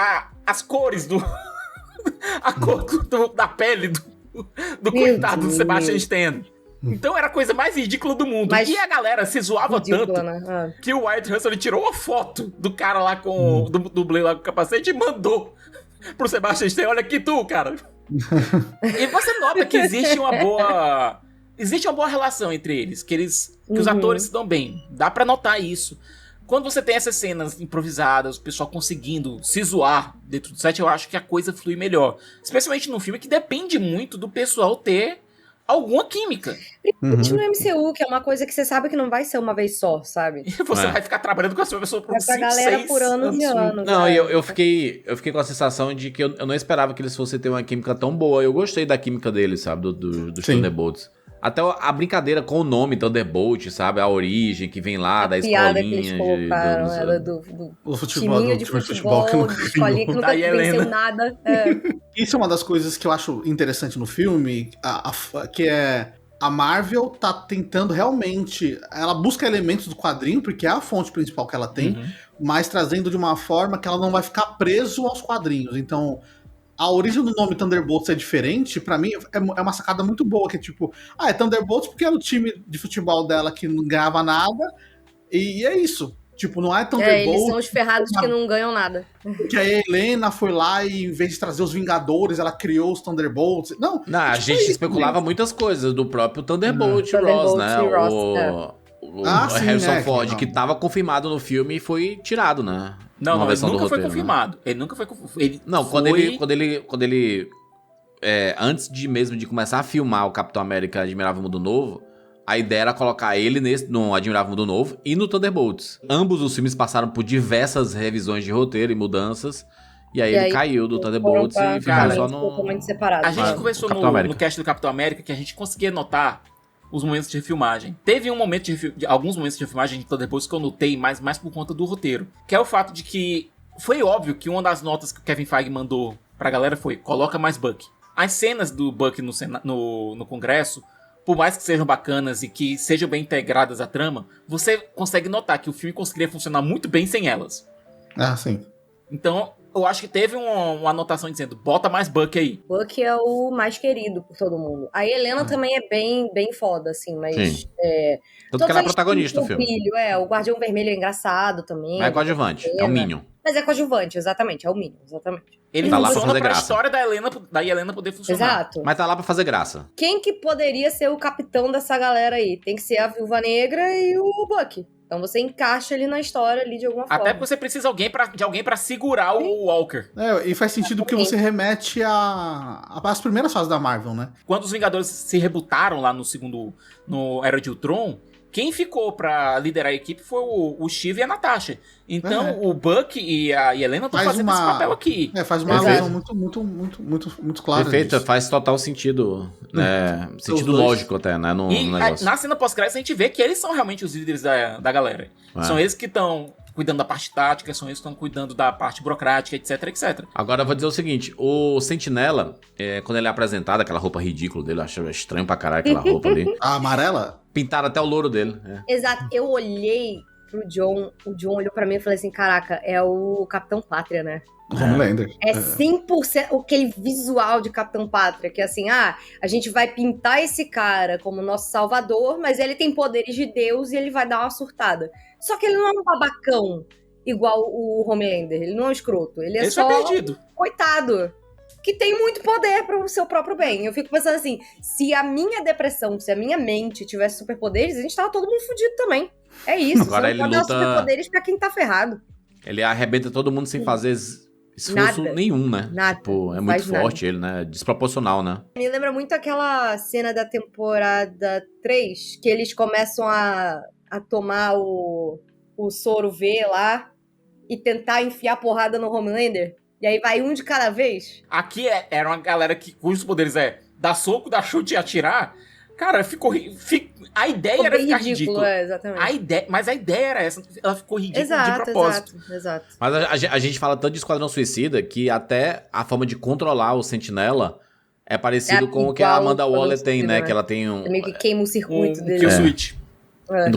as cores a cor da pele do coitado do Sebastian Stan. Então era a coisa mais ridícula do mundo. E a galera se zoava tanto que o Wyatt Russell ele tirou uma foto do cara lá do dublê lá com o capacete e mandou pro Sebastian Stan. Olha aqui tu, cara. E você nota que existe uma boa relação entre eles, que os atores se dão bem. Dá pra notar isso. Quando você tem essas cenas improvisadas, o pessoal conseguindo se zoar dentro do set, eu acho que a coisa flui melhor. Especialmente num filme que depende muito do pessoal ter alguma química. Principalmente no MCU, que é uma coisa que você sabe que não vai ser uma vez só, sabe? E você vai ficar trabalhando com a sua pessoa por 5, 6 galera por anos e anos. Não, eu fiquei com a sensação de que eu não esperava que eles fossem ter uma química tão boa. Eu gostei da química deles, sabe? Dos Thunderbolts. Até a brincadeira com o nome Thunderbolt, sabe? A origem que vem lá da escolinha. Que eles colocaram, era do futebol, de futebol que escolinha que nunca venceu nada. Isso é uma das coisas que eu acho interessante no filme, que é... A Marvel tá tentando realmente... Ela busca elementos do quadrinho, porque é a fonte principal que ela tem, mas trazendo de uma forma que ela não vai ficar preso aos quadrinhos. Então... A origem do nome Thunderbolts é diferente, pra mim é uma sacada muito boa, que é tipo, é Thunderbolts porque era o time de futebol dela que não ganhava nada, e é isso. Tipo, não é Thunderbolts... eles são os ferrados que não ganham nada. Que a Helena foi lá e, em vez de trazer os Vingadores, ela criou os Thunderbolts. Não, a gente especulava muitas coisas do próprio Thunderbolt Ross, né? O Harrison Ford, que tava confirmado no filme e foi tirado, né? Não, ele nunca foi confirmado. Ele nunca foi confirmado. Não, quando ele antes mesmo de começar a filmar o Capitão América Admirável Mundo Novo, a ideia era colocar ele no Admirável Mundo Novo e no Thunderbolts. Ambos os filmes passaram por diversas revisões de roteiro e mudanças. E aí ele caiu do Thunderbolts e ficou só no... A gente conversou no cast do Capitão América que a gente conseguia notar os momentos de refilmagem. Teve alguns momentos de refilmagem de Thunderbolts que eu notei, mas mais por conta do roteiro. Que é o fato de que foi óbvio que uma das notas que o Kevin Feige mandou pra galera foi: coloca mais Bucky. As cenas do Bucky no Congresso, por mais que sejam bacanas e que sejam bem integradas à trama, você consegue notar que o filme conseguiria funcionar muito bem sem elas. Ah, sim. Então, eu acho que teve uma anotação dizendo: bota mais Bucky aí. Bucky é o mais querido por todo mundo. A Helena também é bem foda, assim, mas... Sim. Tanto que ela é protagonista do filme. O Guardião Vermelho é engraçado também. É coadjuvante, é o Minion. Mas é coadjuvante, exatamente, é o Minion, exatamente. Ele tá lá pra funciona fazer pra graça. história da Helena poder funcionar. Exato. Mas tá lá pra fazer graça. Quem que poderia ser o capitão dessa galera aí? Tem que ser a Viúva Negra e o Bucky. Então você encaixa ele na história ali de alguma forma. Até porque você precisa de alguém pra segurar o Walker. E faz sentido porque você remete às primeiras fases da Marvel, né? Quando os Vingadores se rebutaram lá no Era de Ultron, quem ficou pra liderar a equipe foi o Steve e a Natasha. Então o Bucky e a Helena estão fazendo esse papel aqui. Faz uma alusão muito clara. Perfeito, disso. faz total sentido. Né? Sentido lógico até, né? No negócio. Na cena pós-crédito a gente vê que eles são realmente os líderes da galera. São eles que estão cuidando da parte tática, são eles que estão cuidando da parte burocrática, etc, etc. Agora eu vou dizer o seguinte, o Sentinela, quando ele é apresentado, aquela roupa ridícula dele, eu acho estranho pra caralho aquela roupa ali. A amarela? Pintaram até o louro dele. Exato, eu olhei pro John, o John olhou pra mim e falei assim: caraca, é o Capitão Pátria, né? Homelander. É 100% aquele visual de Capitão Pátria, que é assim, a gente vai pintar esse cara como nosso salvador, mas ele tem poderes de Deus e ele vai dar uma surtada. Só que ele não é um babacão igual o Homelander, ele não é um escroto, ele é só perdido. Coitado, que tem muito poder pro seu próprio bem. Eu fico pensando assim, se a minha depressão, se a minha mente tivesse superpoderes, a gente tava todo mundo fudido também. É isso, agora ele luta... dar superpoderes pra quem tá ferrado. Ele arrebenta todo mundo sem fazer esforço nenhum, né? Nada. Tipo, é muito forte ele, né? Desproporcional, né? Me lembra muito aquela cena da temporada 3, que eles começam a tomar o soro V lá e tentar enfiar porrada no Homelander. E aí vai um de cada vez. Aqui era uma galera cujos poderes dar soco, dar chute e atirar. Cara, a ideia era ficar ridícula. Exatamente. Mas a ideia era essa. Ela ficou ridícula de propósito. Exato. Mas a gente fala tanto de Esquadrão Suicida que até a forma de controlar o Sentinela é parecido com o que a Amanda Waller tem, né? Que ela tem um... meio que queima o circuito dele. Kill switch.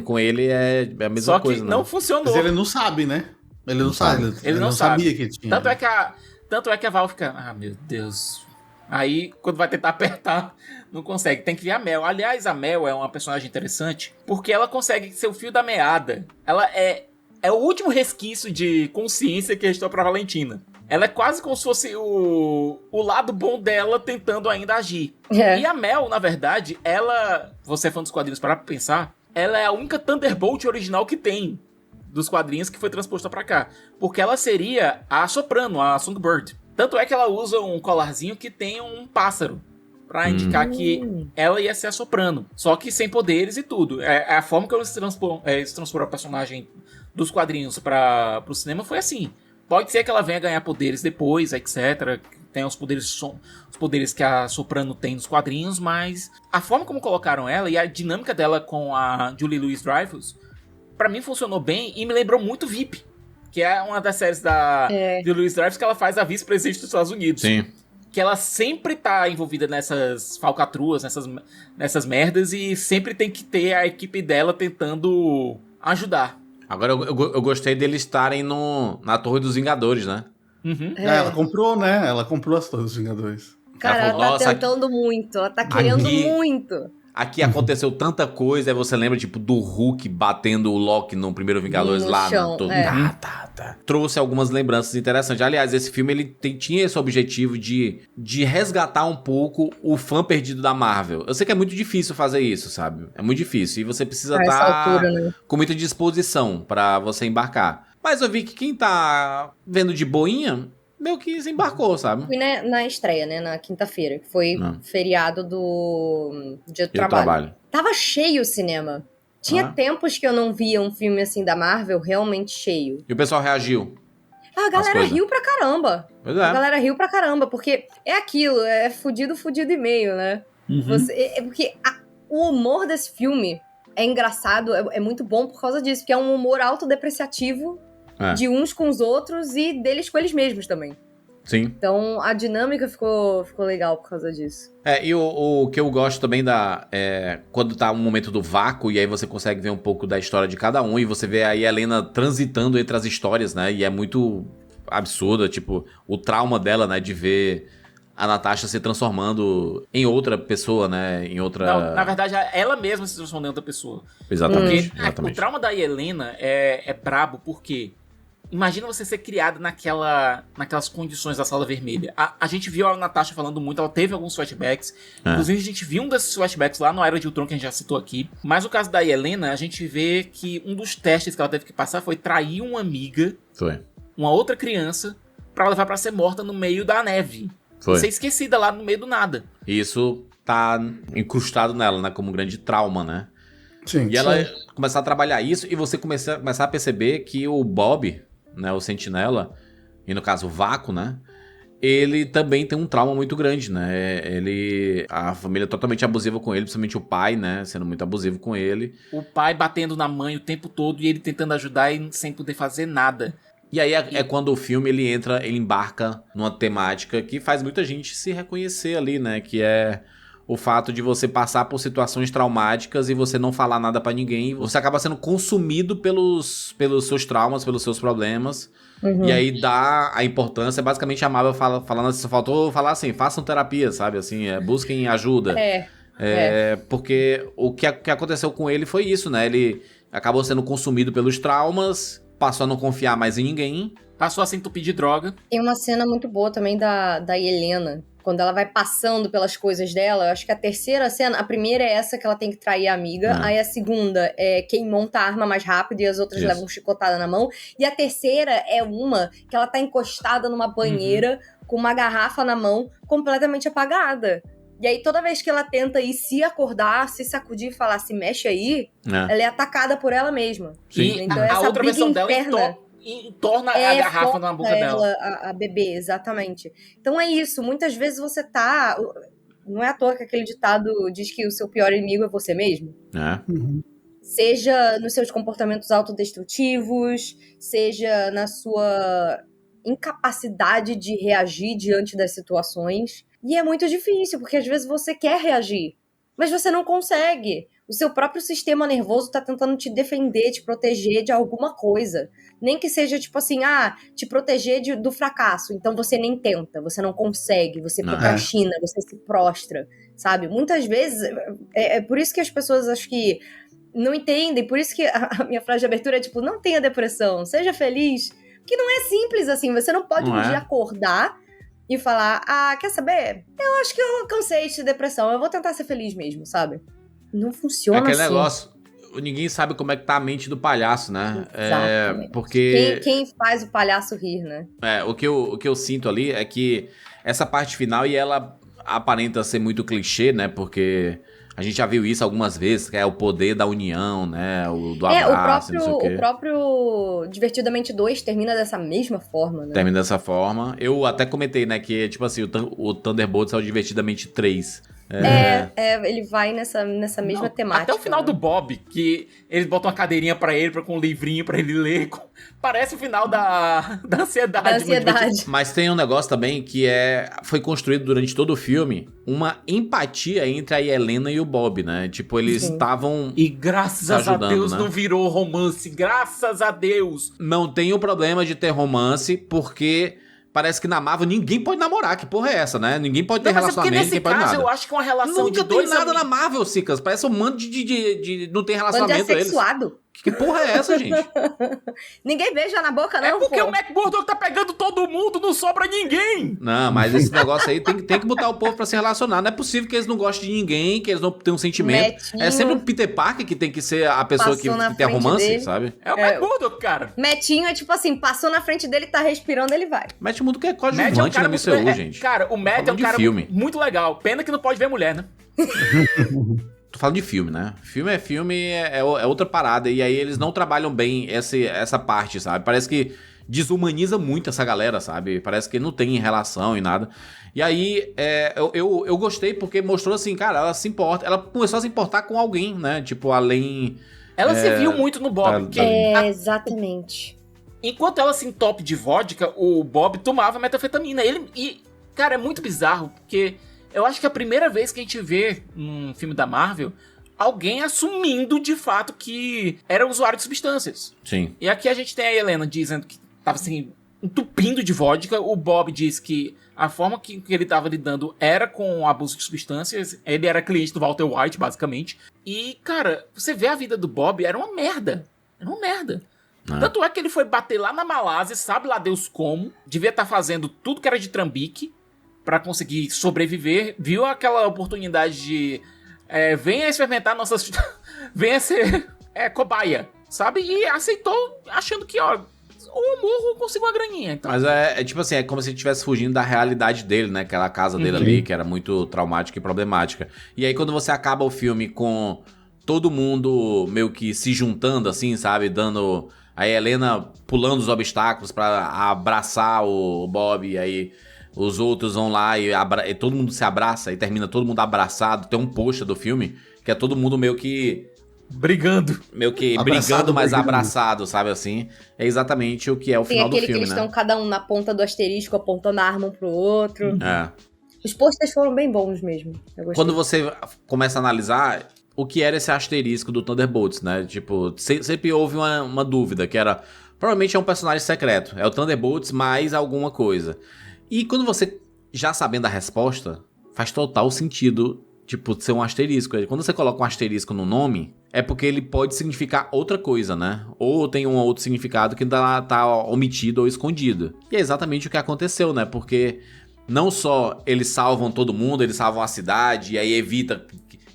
Com ele é a mesma coisa, né? Só que não funcionou. Mas ele não sabe, né? Ele não sabe. Ele não sabe. Sabia que ele tinha. Tanto é que a Val fica... Ah, meu Deus... Aí, quando vai tentar apertar, não consegue. Tem que ver a Mel. Aliás, a Mel é uma personagem interessante, porque ela consegue ser o fio da meada. Ela é o último resquício de consciência que restou pra Valentina. Ela é quase como se fosse o lado bom dela tentando ainda agir. E a Mel, na verdade, você é fã dos quadrinhos, para pensar, ela é a única Thunderbolt original que tem dos quadrinhos que foi transposta pra cá. Porque ela seria a Soprano, a Songbird. Tanto é que ela usa um colarzinho que tem um pássaro, pra indicar que ela ia ser a Soprano. Só que sem poderes e tudo. A forma que eles transformou a personagem dos quadrinhos pro cinema foi assim. Pode ser que ela venha ganhar poderes depois, etc. Tem os poderes que a Soprano tem nos quadrinhos, mas a forma como colocaram ela e a dinâmica dela com a Julie Louis-Dreyfus, pra mim funcionou bem e me lembrou muito VIP. Que é uma das séries de Louis-Dreyfus que ela faz a vice-presidente dos Estados Unidos. Sim. Que ela sempre tá envolvida nessas falcatruas, nessas merdas, e sempre tem que ter a equipe dela tentando ajudar. Agora, eu gostei deles estarem na Torre dos Vingadores, né? Uhum. Ela comprou, né? Ela comprou as Torres dos Vingadores. Cara, ela tá tentando muito, ela tá querendo muito. Aqui aconteceu tanta coisa, aí você lembra, tipo, do Hulk batendo o Loki no primeiro Vingadores no lá. chão, Trouxe algumas lembranças interessantes. Aliás, esse filme, ele tinha esse objetivo de resgatar um pouco o fã perdido da Marvel. Eu sei que é muito difícil fazer isso, sabe? É muito difícil. E você precisa estar com muita disposição pra você embarcar. Mas eu vi que quem tá vendo de boinha... meio que se embarcou, sabe? Fui na estreia, né? Na quinta-feira, que foi feriado do Dia do Trabalho. Tava cheio o cinema. Tinha tempos que eu não via um filme assim da Marvel realmente cheio. E o pessoal reagiu? A galera riu pra caramba. Pois é. A galera riu pra caramba, porque é aquilo, é fudido e meio, né? Porque o humor desse filme é engraçado, é muito bom por causa disso, porque é um humor autodepreciativo de uns com os outros e deles com eles mesmos também. Sim. Então a dinâmica ficou legal por causa disso. E o que eu gosto também quando tá um momento do vácuo, e aí você consegue ver um pouco da história de cada um, e você vê aí a Helena transitando entre as histórias, né? E é muito absurdo, tipo, o trauma dela, né? De ver a Natasha se transformando em outra pessoa, né? Em outra... Não, na verdade, ela mesma se transformou em outra pessoa. Exatamente. Porque o trauma da Helena é brabo, porque... Imagina você ser criada naquelas condições da Sala Vermelha. A gente viu a Natasha falando muito, ela teve alguns flashbacks. Inclusive, a gente viu um desses flashbacks lá no Era de Ultron, que a gente já citou aqui. Mas no caso da Helena, a gente vê que um dos testes que ela teve que passar foi trair uma amiga, uma outra criança, pra levar pra ser morta no meio da neve. Ser esquecida lá no meio do nada. Isso tá incrustado nela, né? Como um grande trauma, né? Sim. E ela começar a trabalhar isso, e você começar a perceber que o Bob... né, o Sentinela, e no caso o Vácuo, né, ele também tem um trauma muito grande, né, a família é totalmente abusiva com ele, principalmente o pai, né, sendo muito abusivo com ele. O pai batendo na mãe o tempo todo e ele tentando ajudar e sem poder fazer nada. E aí é quando o filme ele embarca numa temática que faz muita gente se reconhecer ali, né, que é o fato de você passar por situações traumáticas e você não falar nada pra ninguém. Você acaba sendo consumido pelos seus traumas, pelos seus problemas. E aí dá a importância. Basicamente a Marvel falando assim, só faltou falar assim, façam terapia, sabe? Assim, busquem ajuda. Porque o que aconteceu com ele foi isso, né? Ele acabou sendo consumido pelos traumas, passou a não confiar mais em ninguém. Passou a se entupir de droga. Tem uma cena muito boa também da Helena, quando ela vai passando pelas coisas dela. Eu acho que a terceira cena, a primeira é essa que ela tem que trair a amiga, aí a segunda é quem monta a arma mais rápido e as outras levam chicotada na mão, e a terceira é uma que ela tá encostada numa banheira com uma garrafa na mão, completamente apagada. E aí toda vez que ela tenta ir se acordar, se sacudir e falar, se mexe aí, ela é atacada por ela mesma. Sim. Então a essa outra briga versão interna... dela torna a garrafa na boca dela. A beber, exatamente. Então é isso, muitas vezes você tá... Não é à toa que aquele ditado diz que o seu pior inimigo é você mesmo. Seja nos seus comportamentos autodestrutivos, seja na sua incapacidade de reagir diante das situações. E é muito difícil, porque às vezes você quer reagir, mas você não consegue. O seu próprio sistema nervoso tá tentando te defender, te proteger de alguma coisa. Nem que seja, tipo assim, te proteger do fracasso. Então você nem tenta, você não consegue, você procrastina, você se prostra, sabe? Muitas vezes, é por isso que as pessoas acho que não entendem, por isso que a minha frase de abertura é tipo, não tenha depressão, seja feliz. Porque não é simples assim, você não pode um dia acordar e falar, quer saber? Eu acho que eu cansei de depressão, eu vou tentar ser feliz mesmo, sabe? Não funciona assim. É aquele negócio, ninguém sabe como é que tá a mente do palhaço, né? Exatamente. Porque... Quem faz o palhaço rir, né? O que eu sinto ali é que essa parte final, e ela aparenta ser muito clichê, né? Porque a gente já viu isso algumas vezes, que é o poder da união, né? Do abraço, não sei o quê. O próprio Divertidamente 2 termina dessa mesma forma, né? Termina dessa forma. Eu até comentei, né, que tipo assim, o Thunderbolts é o Divertidamente 3. Ele vai nessa mesma temática. Até o final do Bob, que eles botam uma cadeirinha pra ele, com um livrinho pra ele ler. Parece o final da ansiedade. Mas tem um negócio também que foi construído durante todo o filme, uma empatia entre a Helena e o Bob, né? Tipo, eles estavam E graças a Deus, né? Não virou romance, graças a Deus. Não tem o problema de ter romance, porque... Parece que na Marvel ninguém pode namorar. Que porra é essa, né? Ninguém pode ter relacionamento, ninguém pode nada. Eu acho que uma relação Nunca de dois... Nunca tem nada na Marvel, Cicas. Parece um mando de não tem relacionamento eles. Que porra é essa, gente? Ninguém beija na boca, não, É porque o Mac Murdock tá pegando todo mundo, não sobra ninguém. Não, mas esse negócio aí tem que botar o povo pra se relacionar. Não é possível que eles não gostem de ninguém, que eles não tenham um sentimento. Metinho. É sempre o Peter Parker que tem que ser a pessoa que tem romance, dele. sabe? É o Mac Murdock, cara. Metinho é tipo assim, passou na frente dele, tá respirando, ele vai. Matt Murdock é coadjuvante na MCU, gente. Cara, o Matt é um cara muito legal. Pena que não pode ver mulher, né? Tô falando de filme, né? Filme é filme, é outra parada. E aí eles não trabalham bem essa parte, sabe? Parece que desumaniza muito essa galera, sabe? Parece que não tem relação e nada. E aí, eu gostei porque mostrou assim, cara, ela se importa. Ela começou a se importar com alguém, né? Tipo, além... Ela se viu muito no Bob. Exatamente. Enquanto ela se entope de vodka, o Bob tomava metanfetamina. Cara, é muito bizarro, porque eu acho que é a primeira vez que a gente vê num filme da Marvel alguém assumindo de fato que era usuário de substâncias. Sim. E aqui a gente tem a Helena dizendo que tava assim, entupindo de vodka. O Bob diz que a forma que ele tava lidando era com o abuso de substâncias. Ele era cliente do Walter White, basicamente. E, cara, você vê a vida do Bob, era uma merda. Era uma merda. Tanto é que ele foi bater lá na Malásia, sabe lá Deus como, devia estar fazendo tudo que era de trambique pra conseguir sobreviver, viu aquela oportunidade de venha experimentar nossas... venha ser cobaia, sabe? E aceitou, achando que, ó, ou eu morro ou consigo uma graninha. Então. Mas tipo assim, é como se ele estivesse fugindo da realidade dele, né? Aquela casa dele ali, que era muito traumática e problemática. E aí quando você acaba o filme com todo mundo meio que se juntando, assim, sabe? Dando... A Helena pulando os obstáculos pra abraçar o Bob, e aí os outros vão lá e todo mundo se abraça e termina todo mundo abraçado. Tem um pôster do filme que é todo mundo meio que... brigando. Meio que Abraçado, brigando, mas brigando. abraçado, sabe assim? É exatamente o que é o Tem final do aquele filme, que eles né? estão cada um na ponta do asterisco, apontando a arma um pro outro. É. Os posters foram bem bons mesmo. Eu gostei. Quando você começa a analisar o que era esse asterisco do Thunderbolts, né? Tipo, sempre houve uma dúvida, que era... Provavelmente é um personagem secreto. É o Thunderbolts mais alguma coisa. E quando você, já sabendo a resposta, faz total sentido, tipo, ser um asterisco. Quando você coloca um asterisco no nome, é porque ele pode significar outra coisa, né? Ou tem um outro significado que tá omitido ou escondido. E é exatamente o que aconteceu, né? Porque não só eles salvam todo mundo, eles salvam a cidade, e aí evita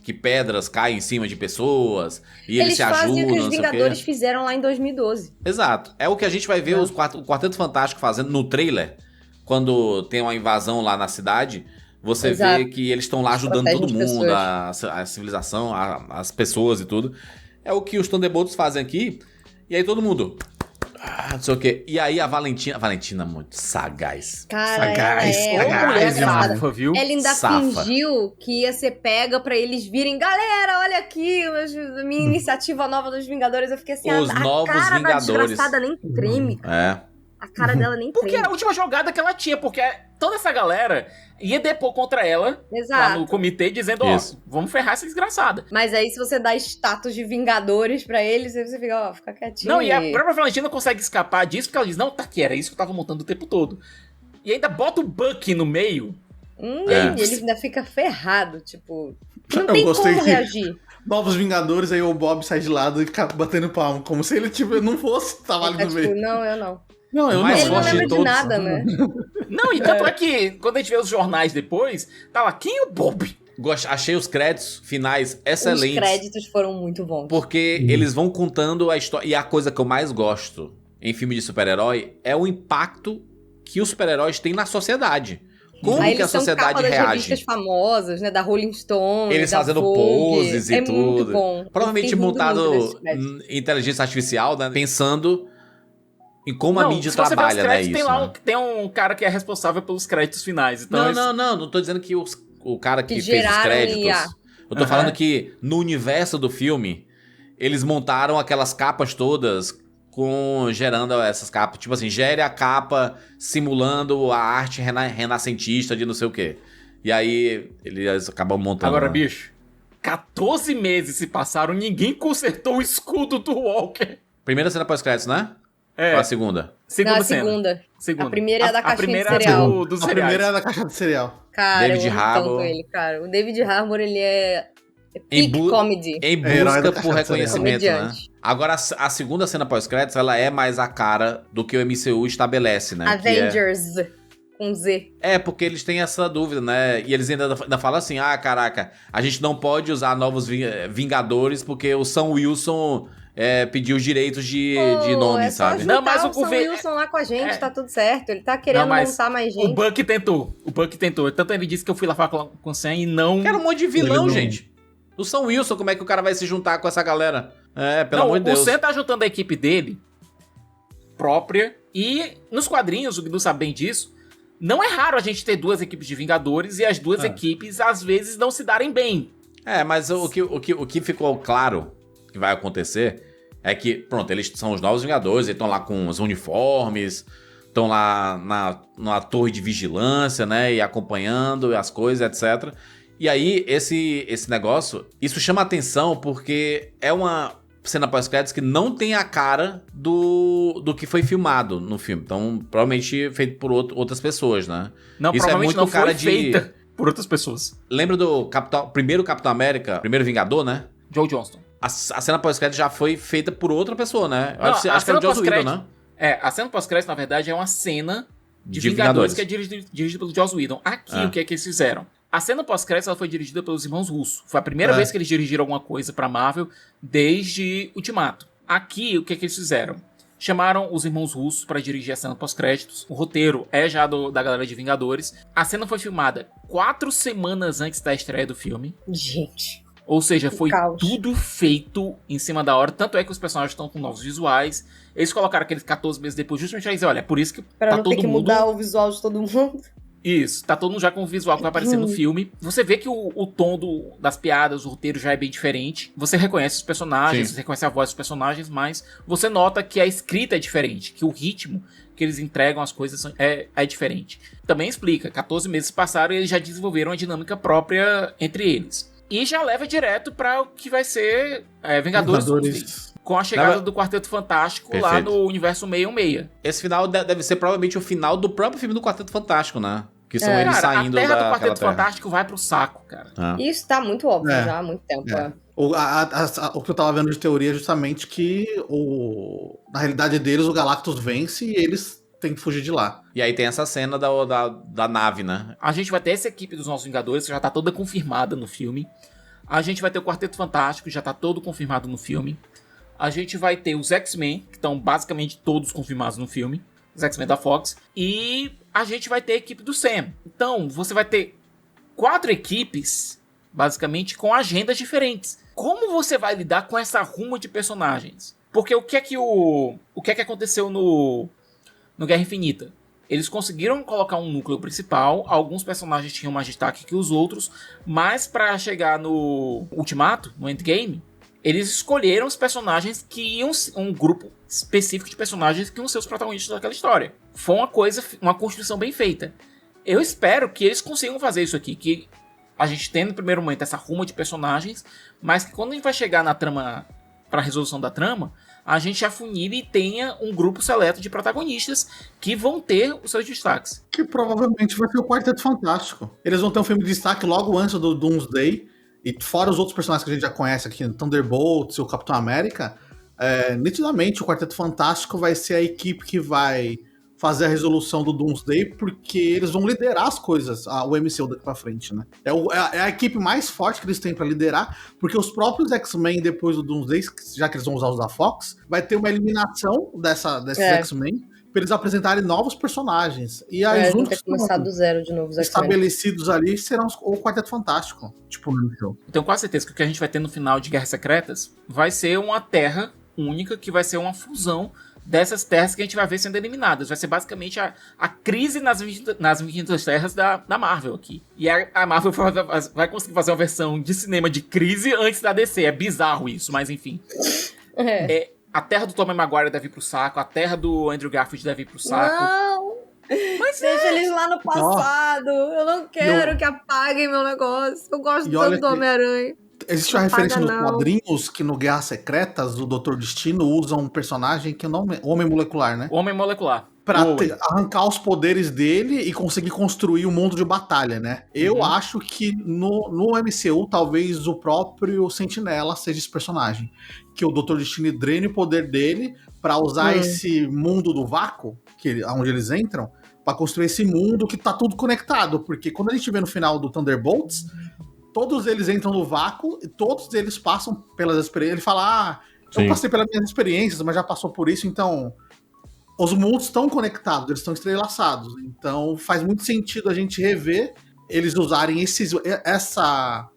que pedras caem em cima de pessoas, e eles se ajudam, fazem o que os não sei o Vingadores quê. fizeram lá em 2012. Exato. É o que a gente vai ver o Quarteto Fantástico fazendo no trailer, quando tem uma invasão lá na cidade. Você Exato. vê que eles estão lá ajudando Protegem todo as mundo, pessoas. a civilização, as pessoas e tudo. É o que os Thunderbolts fazem aqui. E aí todo mundo... não sei o quê. E aí a Valentina muito sagaz. Cara, Sagaz. ela Ô, mulher engraçada. safa, viu? Ela ainda Safa. fingiu que ia ser pega pra eles virem. Galera, olha aqui, a minha iniciativa nova dos Vingadores. Eu fiquei assim, Os a novos cara da Vingadores. desgraçada nem treme. É. A cara dela nem Porque treme. era a última jogada que ela tinha, porque toda essa galera ia depor contra ela lá Exato. no comitê, dizendo, ó, Isso. vamos ferrar essa desgraçada. Mas aí, se você dá status de Vingadores pra eles, aí você fica, ó, fica quietinho. Não, e a aí. própria Valentina consegue escapar disso, porque ela diz, não, tá aqui, era isso que eu tava montando o tempo todo. E ainda bota o Bucky no meio. E ele ainda fica ferrado, tipo... Não Eu tem gostei como que- reagir. Novos Vingadores, aí o Bob sai de lado e fica batendo palma, como se ele, tipo, não fosse, tava ali Fica, no tipo, meio. não, eu não. Não, eu mais Ele não forte de lembra de todos. nada, né? Não, e tanto é que, quando a gente vê os jornais depois, tá lá, quem é o Bob? Achei os créditos finais Os excelentes. créditos foram muito bons. Porque eles vão contando a história. E a coisa que eu mais gosto em filme de super-herói é o impacto que os super-heróis têm na sociedade. Como Aí que a eles são sociedade capa das reage? revistas famosas, né? Da Rolling Stone, Eles da fazendo Vogue. poses e é tudo. Muito bom. Provavelmente Eu fiquei rindo muito montado desses créditos. em inteligência artificial, né? Pensando em como a mídia se você ver os trabalha, né? créditos, Isso. tem lá né? tem um cara que é responsável pelos créditos finais. Então Não tô dizendo que o cara que Que fez os geraram créditos. IA. Eu tô falando que no universo do filme, eles montaram aquelas capas todas gerando essas capas. Tipo assim, gere a capa simulando a arte renascentista de não sei o quê. E aí eles acabam montando. Agora, né? bicho, 14 meses se passaram, ninguém consertou o escudo do Walker. Primeira cena pós-créditos, né? É, Ou a segunda? segunda Não, a cena. segunda. A primeira é a da caixinha primeira de cereal. dos A cereais. primeira é da caixa de cereal. Cara, David eu amo Harbour. tanto ele, cara. O David Harbour, ele é Em peak comedy. Em herói da busca caixa por de cereal. reconhecimento, né? Comediante. Agora, a segunda cena pós-créditos, ela é mais a cara do que o MCU estabelece, né? Que Avengers, com Z. É, porque eles têm essa dúvida, né? E eles ainda falam assim, caraca, a gente não pode usar novos Vingadores porque o Sam Wilson pediu os direitos de nome, é só sabe? juntar Não, mas o o Sam governo- Wilson lá com a gente, É. tá tudo certo. Ele tá querendo Não, mas montar mais O gente. Buck tentou. Tanto ele disse que eu fui lá falar com o Sam e não... Era um monte de vilão, Ele não- gente. O Sam Wilson, como é que o cara vai se juntar com essa galera? Pelo amor de Deus. O Sam tá juntando a equipe dele própria. E nos quadrinhos, o Gnu sabe bem disso, não é raro a gente ter 2 equipes de Vingadores e as 2 equipes, às vezes, não se darem bem. Mas o que ficou claro que vai acontecer é que, pronto, eles são os novos Vingadores, eles estão lá com os uniformes, estão lá na torre de vigilância, né, e acompanhando as coisas, etc. E aí, esse negócio, isso chama atenção porque é uma cena pós-créditos que não tem a cara do que foi filmado no filme. Então, provavelmente feito por outras pessoas, né? Não, isso provavelmente não foi feita por outras pessoas. Lembra do primeiro Capitão América, primeiro Vingador, né? Joe Johnston. A cena pós-crédito já foi feita por outra pessoa, né? Não, acho que era o Joss Whedon, né? A cena pós-crédito, na verdade, é uma cena de Vingadores que é dirigida pelo Joss Whedon. Aqui, o que é que eles fizeram? A cena pós-crédito ela foi dirigida pelos irmãos Russo. Foi a primeira vez que eles dirigiram alguma coisa pra Marvel desde Ultimato. Aqui, o que é que eles fizeram? Chamaram os irmãos Russo pra dirigir a cena pós-créditos. O roteiro é já da galera de Vingadores. A cena foi filmada 4 semanas antes da estreia do filme. Gente... Ou seja, foi tudo feito em cima da hora. Tanto é que os personagens estão com novos visuais. Eles colocaram aqueles 14 meses depois, justamente pra dizer, olha, é por isso que pra tá não todo ter que mundo... mudar o visual de todo mundo. Isso, tá todo mundo já com o visual que vai aparecer no filme. Você vê que o tom das piadas, o roteiro já é bem diferente. Você reconhece os personagens, você reconhece a voz dos personagens, mas você nota que a escrita é diferente, que o ritmo que eles entregam as coisas é diferente. Também explica, 14 meses passaram e eles já desenvolveram a dinâmica própria entre eles. E já leva direto pra o que vai ser Vingadores. Com a chegada do Quarteto Fantástico lá no universo 616. Esse final deve ser provavelmente o final do próprio filme do Quarteto Fantástico, né? Que são eles saindo a terra do Quarteto Fantástico vai pro saco, cara. Isso tá muito óbvio já há muito tempo. O que eu tava vendo de teoria é justamente que na realidade deles o Galactus vence e eles têm que fugir de lá. E aí tem essa cena da nave, né? A gente vai ter essa equipe dos nossos Vingadores que já tá toda confirmada no filme. A gente vai ter o Quarteto Fantástico, já tá todo confirmado no filme. A gente vai ter os X-Men, que estão basicamente todos confirmados no filme. Os X-Men da Fox. E a gente vai ter a equipe do Sam. Então, você vai ter 4 equipes, basicamente, com agendas diferentes. Como você vai lidar com essa ruma de personagens? Porque o que é que aconteceu no Guerra Infinita? Eles conseguiram colocar um núcleo principal, alguns personagens tinham mais destaque que os outros, mas pra chegar no Ultimato, no Endgame, eles escolheram os personagens que iam... um grupo específico de personagens que iam ser os protagonistas daquela história. Foi uma construção bem feita. Eu espero que eles consigam fazer isso aqui, que a gente tem no primeiro momento essa ruma de personagens, mas que quando a gente vai chegar na trama, pra resolução da trama, a gente afunile e tenha um grupo seleto de protagonistas que vão ter os seus destaques. Que provavelmente vai ser o Quarteto Fantástico. Eles vão ter um filme de destaque logo antes do Doomsday, e fora os outros personagens que a gente já conhece aqui, Thunderbolts e o Capitão América, nitidamente o Quarteto Fantástico vai ser a equipe que vai fazer a resolução do Doomsday, porque eles vão liderar as coisas, o MCU daqui pra frente, né? É a equipe mais forte que eles têm pra liderar, porque os próprios X-Men, depois do Doomsday, já que eles vão usar os da Fox, vai ter uma eliminação desses X-Men, pra eles apresentarem novos personagens. E aí vão ter que começar do zero de novo os X-Men. Estabelecidos ali serão o Quarteto Fantástico, tipo no MCU. Tenho quase certeza que o que a gente vai ter no final de Guerras Secretas vai ser uma terra única, que vai ser uma fusão dessas terras que a gente vai ver sendo eliminadas. Vai ser basicamente a crise nas 20 terras da Marvel aqui. E a Marvel vai conseguir fazer uma versão de cinema de crise antes da DC. É bizarro isso, mas enfim. A terra do Tobey Maguire deve ir pro saco, a terra do Andrew Garfield deve ir pro saco. Não! Mas deixa eles lá no passado. Eu não quero que apaguem meu negócio. Eu gosto tanto do Homem-Aranha. Existe uma referência nos quadrinhos que no Guerras Secretas o Doutor Destino usa um personagem que é o Homem Molecular, né? O Homem Molecular. Pra arrancar os poderes dele e conseguir construir um mundo de batalha, né? Eu acho que no MCU talvez o próprio Sentinela seja esse personagem. Que o Doutor Destino drene o poder dele pra usar esse mundo do vácuo, onde eles entram, pra construir esse mundo que tá tudo conectado. Porque quando a gente vê no final do Thunderbolts, todos eles entram no vácuo e todos eles passam pelas experiências. Ele fala, eu passei pelas minhas experiências, mas já passou por isso, então os mundos estão conectados, eles estão entrelaçados. Então faz muito sentido a gente rever eles usarem essa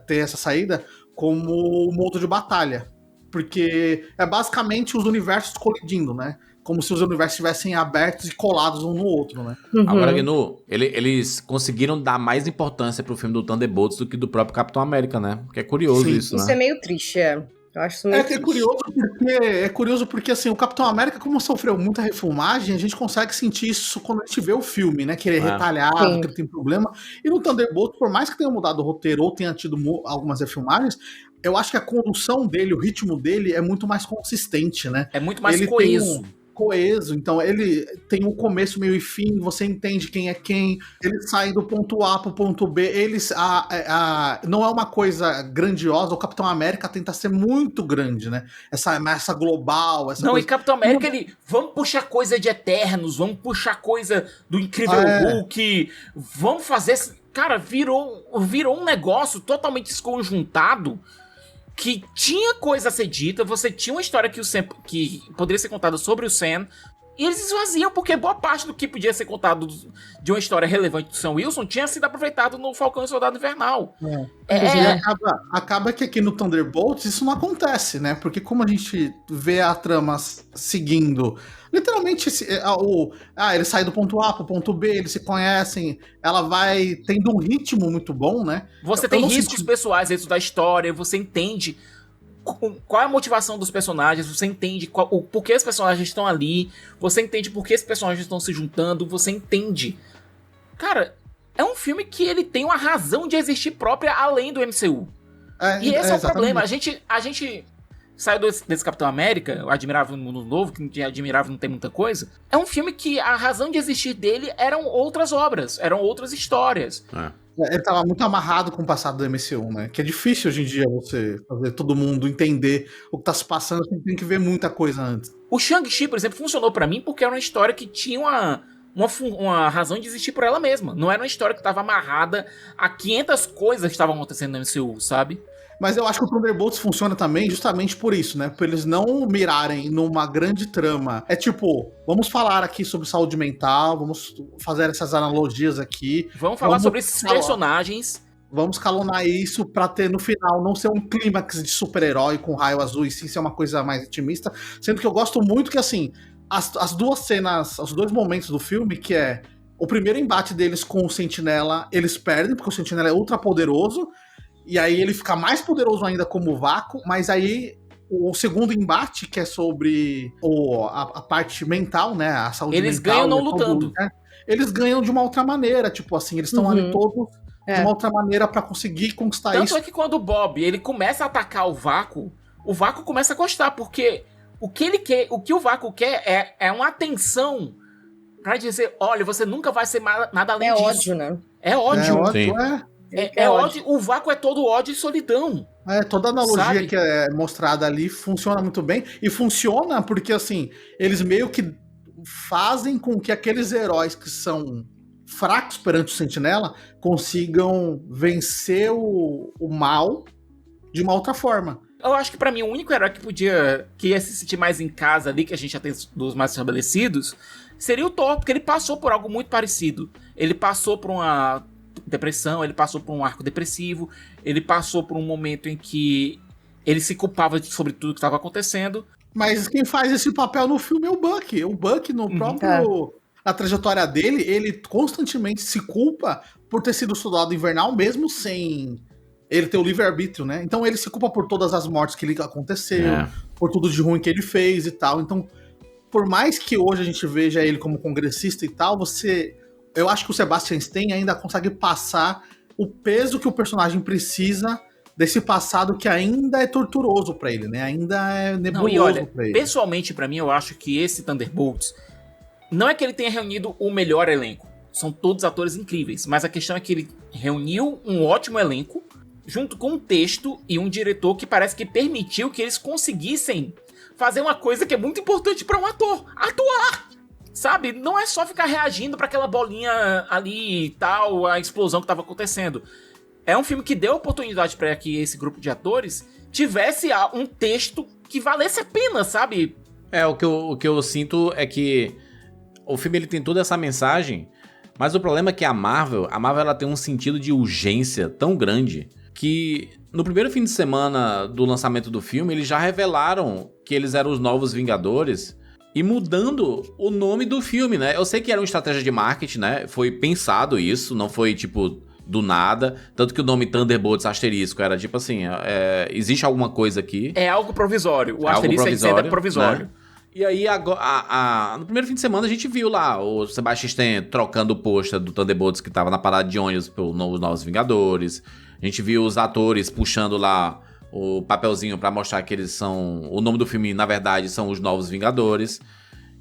ter essa saída como modo de batalha. Porque é basicamente os universos colidindo, né? Como se os universos estivessem abertos e colados um no outro, né? Agora, Gnu, eles conseguiram dar mais importância pro filme do Thunderbolts do que do próprio Capitão América, né? Porque é curioso isso, né? Isso é meio triste, Eu acho isso meio triste. É curioso porque, assim, o Capitão América, como sofreu muita refilmagem, a gente consegue sentir isso quando a gente vê o filme, né? Que ele é retalhado, que ele tem problema. E no Thunderbolts, por mais que tenha mudado o roteiro ou tenha tido algumas refilmagens, eu acho que a condução dele, o ritmo dele é muito mais consistente, né? É muito mais coeso. Então ele tem um começo, meio e fim, você entende quem é quem, ele sai do ponto A pro ponto B, não é uma coisa grandiosa, o Capitão América tenta ser muito grande, né? Essa global, essa coisa... E Capitão América, vamos puxar coisa de Eternos, vamos puxar coisa do Incrível Hulk, vamos fazer... Cara, virou um negócio totalmente desconjuntado, que tinha coisa a ser dita, você tinha uma história que poderia ser contada sobre o Sam, e eles esvaziam, porque boa parte do que podia ser contado de uma história relevante do Sam Wilson tinha sido aproveitado no Falcão e Soldado Invernal. Acaba que aqui no Thunderbolts isso não acontece, né? Porque como a gente vê a trama seguindo... Literalmente, ele sai do ponto A pro ponto B, eles se conhecem, ela vai tendo um ritmo muito bom, né? Você tem riscos pessoais dentro da história, você entende qual é a motivação dos personagens, você entende o porquê os personagens estão ali, você entende por que os personagens estão se juntando, você entende. Cara, é um filme que ele tem uma razão de existir própria além do MCU. E esse é o problema, a gente saiu desse Capitão América, o Admirável Mundo Novo, que de admirável não tem muita coisa. É um filme que a razão de existir dele eram outras obras, eram outras histórias. Ele tava muito amarrado com o passado do MCU, né? Que é difícil hoje em dia você fazer todo mundo entender o que tá se passando, você tem que ver muita coisa antes. O Shang-Chi, por exemplo, funcionou pra mim porque era uma história que tinha uma razão de existir por ela mesma. Não era uma história que tava amarrada a 500 coisas que estavam acontecendo no MCU, sabe? Mas eu acho que o Thunderbolts funciona também justamente por isso, né? Por eles não mirarem numa grande trama. É tipo, vamos falar aqui sobre saúde mental, vamos fazer essas analogias aqui. Vamos falar sobre esses personagens. Vamos escalonar isso pra ter, no final, não ser um clímax de super-herói com raio azul, e sim ser uma coisa mais intimista. Sendo que eu gosto muito que, assim, as duas cenas, os dois momentos do filme, que é o primeiro embate deles com o Sentinela, eles perdem, porque o Sentinela é ultra poderoso, e aí ele fica mais poderoso ainda como vácuo, mas aí o segundo embate, que é sobre a parte mental, né, a saúde mental... Eles ganham não lutando. Né, eles ganham de uma outra maneira, tipo assim, eles estão ali todos de uma outra maneira pra conseguir conquistar isso. Tanto é que quando o Bob, ele começa a atacar o vácuo começa a gostar, porque o que ele quer, o que o vácuo quer é uma atenção pra dizer, olha, você nunca vai ser nada além disso. É ódio, né? É ódio. É ódio. O vácuo é todo ódio e solidão. Toda a analogia, sabe? Que é mostrada ali funciona muito bem. E funciona porque, assim, eles meio que fazem com que aqueles heróis que são fracos perante o Sentinela consigam vencer o mal de uma outra forma. Eu acho que pra mim o único herói que ia se sentir mais em casa ali, que a gente já tem dos mais estabelecidos, seria o Thor, porque ele passou por algo muito parecido. Ele passou por uma depressão, ele passou por um arco depressivo, ele passou por um momento em que ele se culpava sobre tudo que estava acontecendo. Mas quem faz esse papel no filme é o Bucky. O Bucky, no próprio... Na trajetória dele, ele constantemente se culpa por ter sido soldado invernal, mesmo sem ele ter o livre-arbítrio, né? Então ele se culpa por todas as mortes que aconteceu, por tudo de ruim que ele fez e tal. Então, por mais que hoje a gente veja ele como congressista e tal, eu acho que o Sebastian Stan ainda consegue passar o peso que o personagem precisa desse passado que ainda é torturoso pra ele, né? Ainda é nebuloso pra ele. Pessoalmente, pra mim, eu acho que esse Thunderbolts não é que ele tenha reunido o melhor elenco. São todos atores incríveis. Mas a questão é que ele reuniu um ótimo elenco junto com um texto e um diretor que parece que permitiu que eles conseguissem fazer uma coisa que é muito importante pra um ator. Atuar! Sabe? Não é só ficar reagindo pra aquela bolinha ali e tal, a explosão que tava acontecendo. É um filme que deu oportunidade pra que esse grupo de atores tivesse um texto que valesse a pena, sabe? O que eu sinto é que o filme ele tem toda essa mensagem, mas o problema é que a Marvel ela tem um sentido de urgência tão grande que no primeiro fim de semana do lançamento do filme, eles já revelaram que eles eram os novos Vingadores e mudando o nome do filme, né? Eu sei que era uma estratégia de marketing, né? Foi pensado isso, não foi tipo do nada. Tanto que o nome Thunderbolts asterisco era tipo assim, existe alguma coisa aqui. É algo provisório. O asterisco é provisório. Né? E aí, no primeiro fim de semana, a gente viu lá o Sebastian Stan trocando o pôster do Thunderbolts que tava na parada de ônibus pelos Novos Vingadores. A gente viu os atores puxando lá o papelzinho pra mostrar que eles são... O nome do filme, na verdade, são os Novos Vingadores.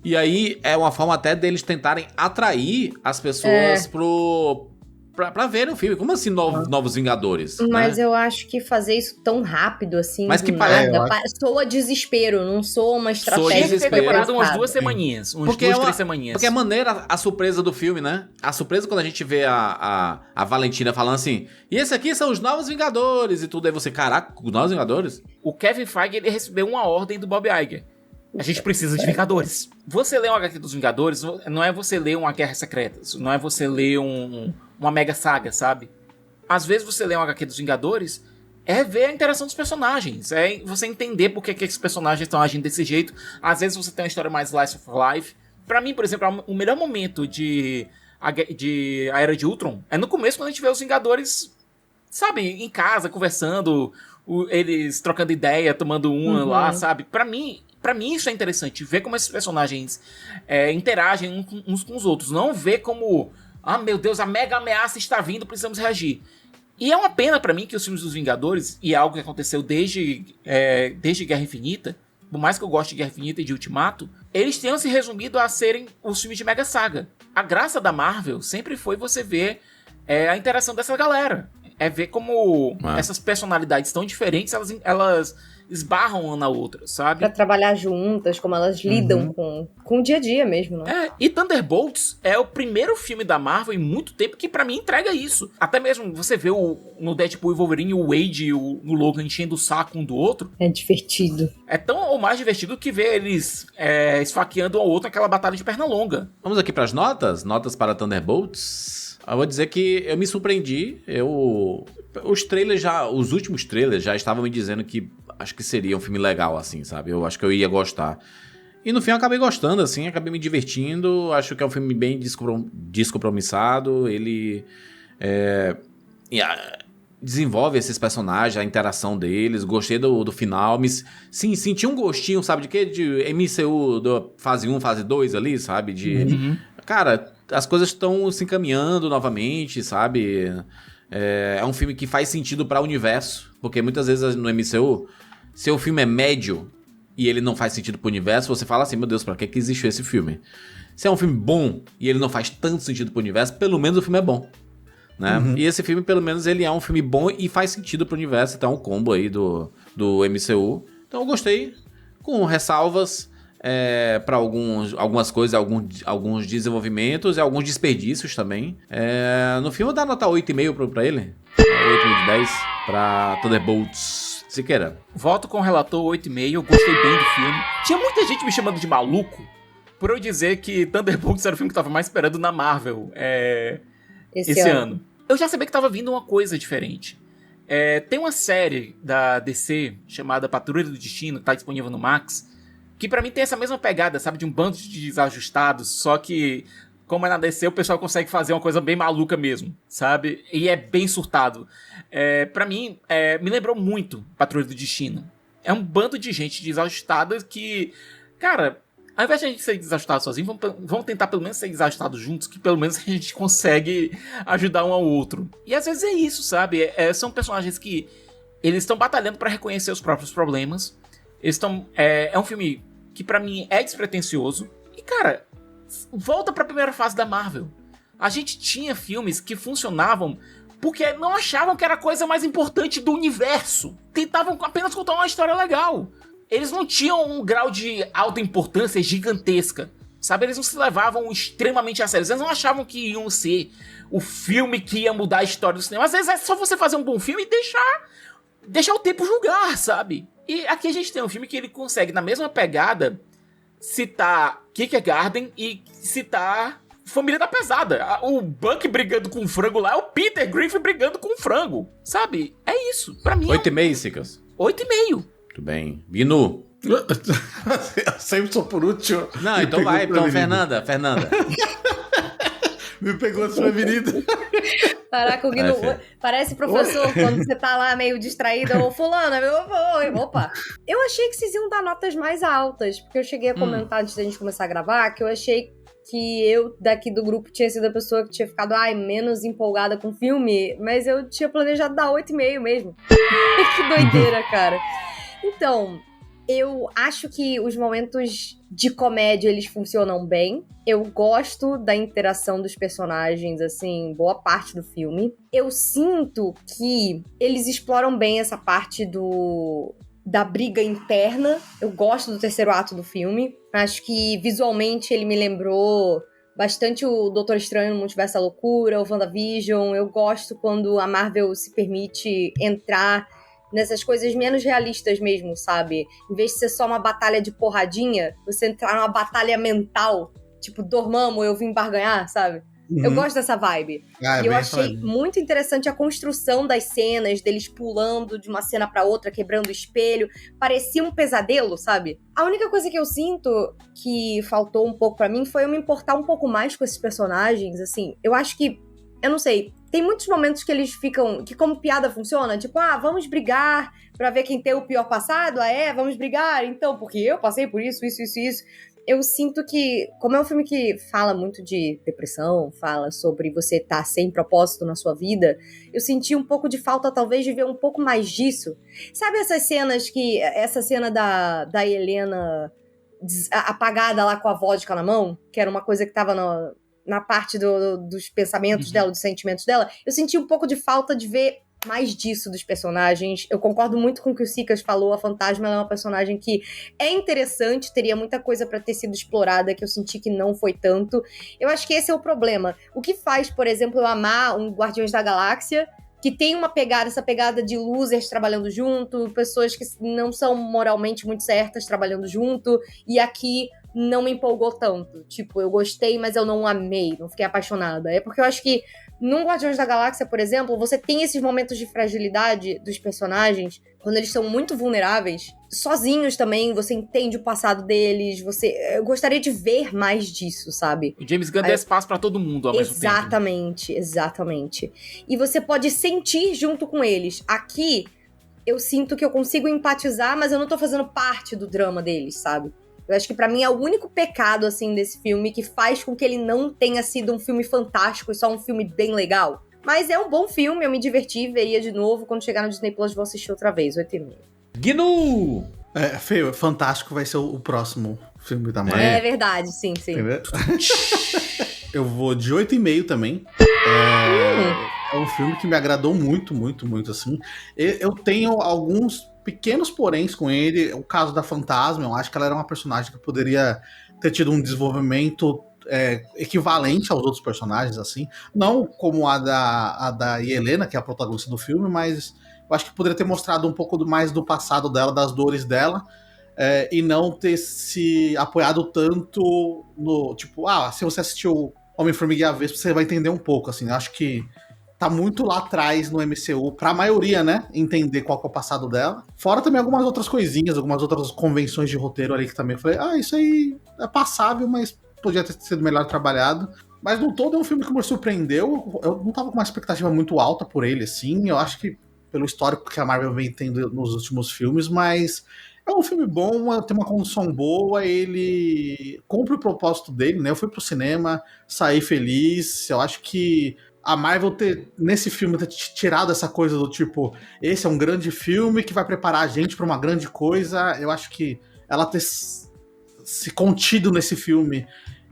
E aí, é uma forma até deles tentarem atrair as pessoas pra ver o filme. Como assim Novos Vingadores? Mas né? eu acho que fazer isso tão rápido assim, mas que soa desespero, não soa uma estratégia. Tinha que ter demorado umas 2 semaninhas, uns 2, 3 semaninhas. Porque a maneira, a surpresa do filme, né? A surpresa quando a gente vê a Valentina falando assim, e esse aqui são os Novos Vingadores e tudo, aí você, caraca, os Novos Vingadores? O Kevin Feige, ele recebeu uma ordem do Bob Iger. A gente precisa de Vingadores. Você lê um HQ dos Vingadores, não é você ler uma Guerra Secreta, não é você ler uma mega saga, sabe? Às vezes você lê um HQ dos Vingadores, é ver a interação dos personagens, é você entender por que esses personagens estão agindo desse jeito. Às vezes você tem uma história mais slice of life. Pra mim, por exemplo, o melhor momento de A Era de Ultron é no começo, quando a gente vê os Vingadores, sabe, em casa, conversando, eles trocando ideia, tomando uma lá, sabe? Pra mim isso é interessante, ver como esses personagens interagem uns com os outros. Não ver como, meu Deus, a mega ameaça está vindo, precisamos reagir. E é uma pena pra mim que os filmes dos Vingadores, e é algo que aconteceu desde Guerra Infinita, por mais que eu goste de Guerra Infinita e de Ultimato, eles tenham se resumido a serem os filmes de mega saga. A graça da Marvel sempre foi você ver a interação dessa galera. É ver como essas personalidades tão diferentes, elas esbarram uma na outra, sabe? Pra trabalhar juntas, como elas lidam com o dia a dia mesmo, né? E Thunderbolts é o primeiro filme da Marvel em muito tempo que pra mim entrega isso. Até mesmo você vê no Deadpool e Wolverine o Wade e o Logan enchendo o saco um do outro. É divertido. É tão ou mais divertido que ver eles esfaqueando um ao outro naquela batalha de perna longa. Vamos aqui pras notas? Notas para Thunderbolts. Eu vou dizer que eu me surpreendi. Os últimos trailers já estavam me dizendo que acho que seria um filme legal, assim, sabe? Eu acho que eu ia gostar. E no fim eu acabei gostando, assim, acabei me divertindo. Acho que é um filme bem descompromissado. Ele desenvolve esses personagens, a interação deles. Gostei do final. Sim, senti um gostinho, sabe de quê? De MCU, do fase 1, fase 2 ali, sabe? Cara, as coisas estão se encaminhando novamente, sabe? É um filme que faz sentido para o universo, porque muitas vezes no MCU, se o filme é médio e ele não faz sentido pro universo, você fala assim, meu Deus, pra que existiu esse filme? Se é um filme bom e ele não faz tanto sentido pro universo, pelo menos o filme é bom, né? E esse filme, pelo menos, ele é um filme bom e faz sentido pro universo, então é um combo aí do MCU. Então eu gostei, com ressalvas para algumas coisas, alguns desenvolvimentos e alguns desperdícios também. No filme eu dou nota 8,5 pra ele. 8,5 de 10 pra Thunderbolts. Siqueira. Voto com o relator 8,5, eu gostei bem do filme. Tinha muita gente me chamando de maluco por eu dizer que Thunderbolts era o filme que eu tava mais esperando na Marvel esse ano. Eu já sabia que tava vindo uma coisa diferente. Tem uma série da DC chamada Patrulha do Destino, que tá disponível no Max, que pra mim tem essa mesma pegada, sabe? De um bando de desajustados, só que, como é na DC, o pessoal consegue fazer uma coisa bem maluca mesmo, sabe? E é bem surtado. Pra mim, me lembrou muito Patrulha do Destino. É um bando de gente desajustada que, cara, ao invés de a gente ser desajustado sozinho, vamos tentar pelo menos ser desajustados juntos, que pelo menos a gente consegue ajudar um ao outro. E às vezes é isso, sabe? São personagens que eles estão batalhando pra reconhecer os próprios problemas. É um filme que pra mim é despretensioso. E, cara, volta pra primeira fase da Marvel. A gente tinha filmes que funcionavam porque não achavam que era a coisa mais importante do universo. Tentavam apenas contar uma história legal. Eles não tinham um grau de alta importância gigantesca, sabe? Eles não se levavam extremamente a sério. Eles não achavam que iam ser o filme que ia mudar a história do cinema. Às vezes é só você fazer um bom filme e deixar o tempo julgar, sabe? E aqui a gente tem um filme que ele consegue, na mesma pegada, citar Kierkegaard e citar família da pesada. O Buck brigando com o frango lá é o Peter Griffin brigando com o frango. Sabe? É isso. Pra mim 8,5, Cicas. 8,5. Muito bem. Binu. Eu sempre sou por último. Não, então vai. Então, Fernanda. Me pegou desprevenido. Caraca, o Guido parece professor quando você tá lá meio distraído. Ô, fulano, opa. Eu achei que vocês iam dar notas mais altas, porque eu cheguei a comentar antes da gente começar a gravar que eu achei que eu, daqui do grupo, tinha sido a pessoa que tinha ficado, menos empolgada com o filme, mas eu tinha planejado dar 8,5 mesmo. Que doideira, cara. Então, eu acho que os momentos de comédia, eles funcionam bem. Eu gosto da interação dos personagens, assim, boa parte do filme. Eu sinto que eles exploram bem essa parte da briga interna. Eu gosto do terceiro ato do filme. Acho que visualmente ele me lembrou bastante o Doutor Estranho no Multiverso da Loucura, o WandaVision. Eu gosto quando a Marvel se permite entrar nessas coisas menos realistas mesmo, sabe? Em vez de ser só uma batalha de porradinha, você entrar numa batalha mental, tipo, Dormammu, eu vim barganhar, sabe? Eu gosto dessa vibe. E eu achei muito interessante a construção das cenas, deles pulando de uma cena pra outra, quebrando o espelho. Parecia um pesadelo, sabe? A única coisa que eu sinto que faltou um pouco pra mim foi eu me importar um pouco mais com esses personagens, assim. Eu acho que, eu não sei, tem muitos momentos que eles ficam, que como piada funciona, tipo, vamos brigar pra ver quem tem o pior passado, vamos brigar, então, porque eu passei por isso. Eu sinto que, como é um filme que fala muito de depressão, fala sobre você estar sem propósito na sua vida, eu senti um pouco de falta, talvez, de ver um pouco mais disso. Sabe essa cena da Helena apagada lá com a vodka na mão, que era uma coisa que tava na parte dos pensamentos dela, dos sentimentos dela? Eu senti um pouco de falta de ver mais disso dos personagens. Eu concordo muito com o que o Cicas falou. A Fantasma, ela é uma personagem que é interessante, teria muita coisa pra ter sido explorada, que eu senti que não foi tanto. Eu acho que esse é o problema. O que faz, por exemplo, eu amar um Guardiões da Galáxia, que tem essa pegada de losers trabalhando junto, pessoas que não são moralmente muito certas trabalhando junto, e aqui não me empolgou tanto. Tipo, eu gostei, mas eu não amei, não fiquei apaixonada. É porque eu acho que num Guardiões da Galáxia, por exemplo, você tem esses momentos de fragilidade dos personagens, quando eles são muito vulneráveis. Sozinhos também, você entende o passado deles, eu gostaria de ver mais disso, sabe? O James Gunn dá espaço pra todo mundo ao mesmo tempo. Exatamente. E você pode sentir junto com eles. Aqui, eu sinto que eu consigo empatizar, mas eu não tô fazendo parte do drama deles, sabe? Eu acho que pra mim é o único pecado, assim, desse filme que faz com que ele não tenha sido um filme fantástico e só um filme bem legal. Mas é um bom filme, eu me diverti, veria de novo. Quando chegar no Disney Plus, vou assistir outra vez, 8,5. Gnu! Feio, Fantástico vai ser o próximo filme da Marvel. É verdade, sim. Entendeu? Eu vou de 8,5 também. É um filme que me agradou muito, assim. Eu tenho alguns pequenos poréns com ele. O caso da Fantasma, eu acho que ela era uma personagem que poderia ter tido um desenvolvimento equivalente aos outros personagens, assim. Não como a da Helena, que é a protagonista do filme, mas eu acho que poderia ter mostrado um pouco mais do passado dela, das dores dela, e não ter se apoiado tanto no... Tipo, se você assistiu Homem-Formiga e a Vespa, você vai entender um pouco, assim. Eu acho que tá muito lá atrás no MCU, pra maioria, né, entender qual que é o passado dela. Fora também algumas outras coisinhas, algumas outras convenções de roteiro ali que também eu falei, isso aí é passável, mas podia ter sido melhor trabalhado. Mas no todo é um filme que me surpreendeu. Eu não tava com uma expectativa muito alta por ele, assim. Eu acho que pelo histórico que a Marvel vem tendo nos últimos filmes, mas é um filme bom, tem uma condução boa, ele cumpre o propósito dele, né? Eu fui pro cinema, saí feliz. Eu acho que a Marvel nesse filme, ter tirado essa coisa do tipo, esse é um grande filme que vai preparar a gente pra uma grande coisa, eu acho que ela ter se contido nesse filme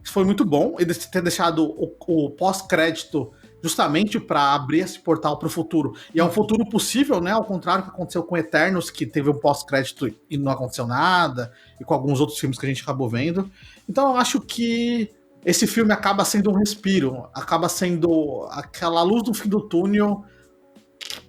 foi muito bom, e ter deixado o pós-crédito justamente pra abrir esse portal pro futuro. E é um futuro possível, né? Ao contrário do que aconteceu com Eternos, que teve um pós-crédito e não aconteceu nada, e com alguns outros filmes que a gente acabou vendo. Então eu acho que esse filme acaba sendo um respiro, acaba sendo aquela luz no fim do túnel,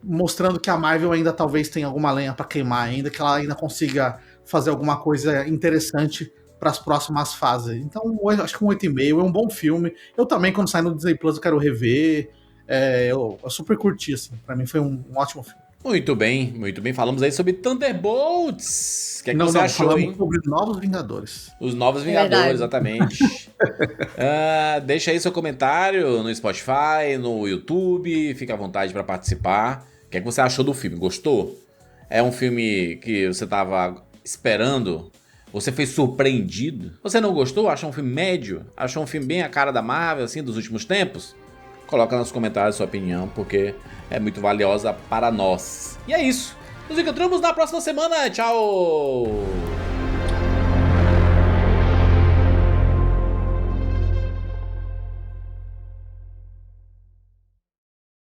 mostrando que a Marvel ainda talvez tenha alguma lenha pra queimar ainda, que ela ainda consiga fazer alguma coisa interessante pras próximas fases. Então, eu acho que um 8,5 é um bom filme. Eu também, quando sair no Disney Plus, eu quero rever. Eu super curti, assim. Pra mim foi um ótimo filme. Muito bem, muito bem. Falamos aí sobre Thunderbolts. O que é que você achou, falamos hein? sobre Novos Vingadores. Os Novos Vingadores, exatamente. Deixa aí seu comentário no Spotify, no YouTube. Fica à vontade pra participar. O que é que você achou do filme? Gostou? É um filme que você tava esperando? Você foi surpreendido? Você não gostou? Achou um filme médio? Achou um filme bem a cara da Marvel, assim, dos últimos tempos? Coloca nos comentários sua opinião, porque é muito valiosa para nós. E é isso. Nos encontramos na próxima semana. Tchau!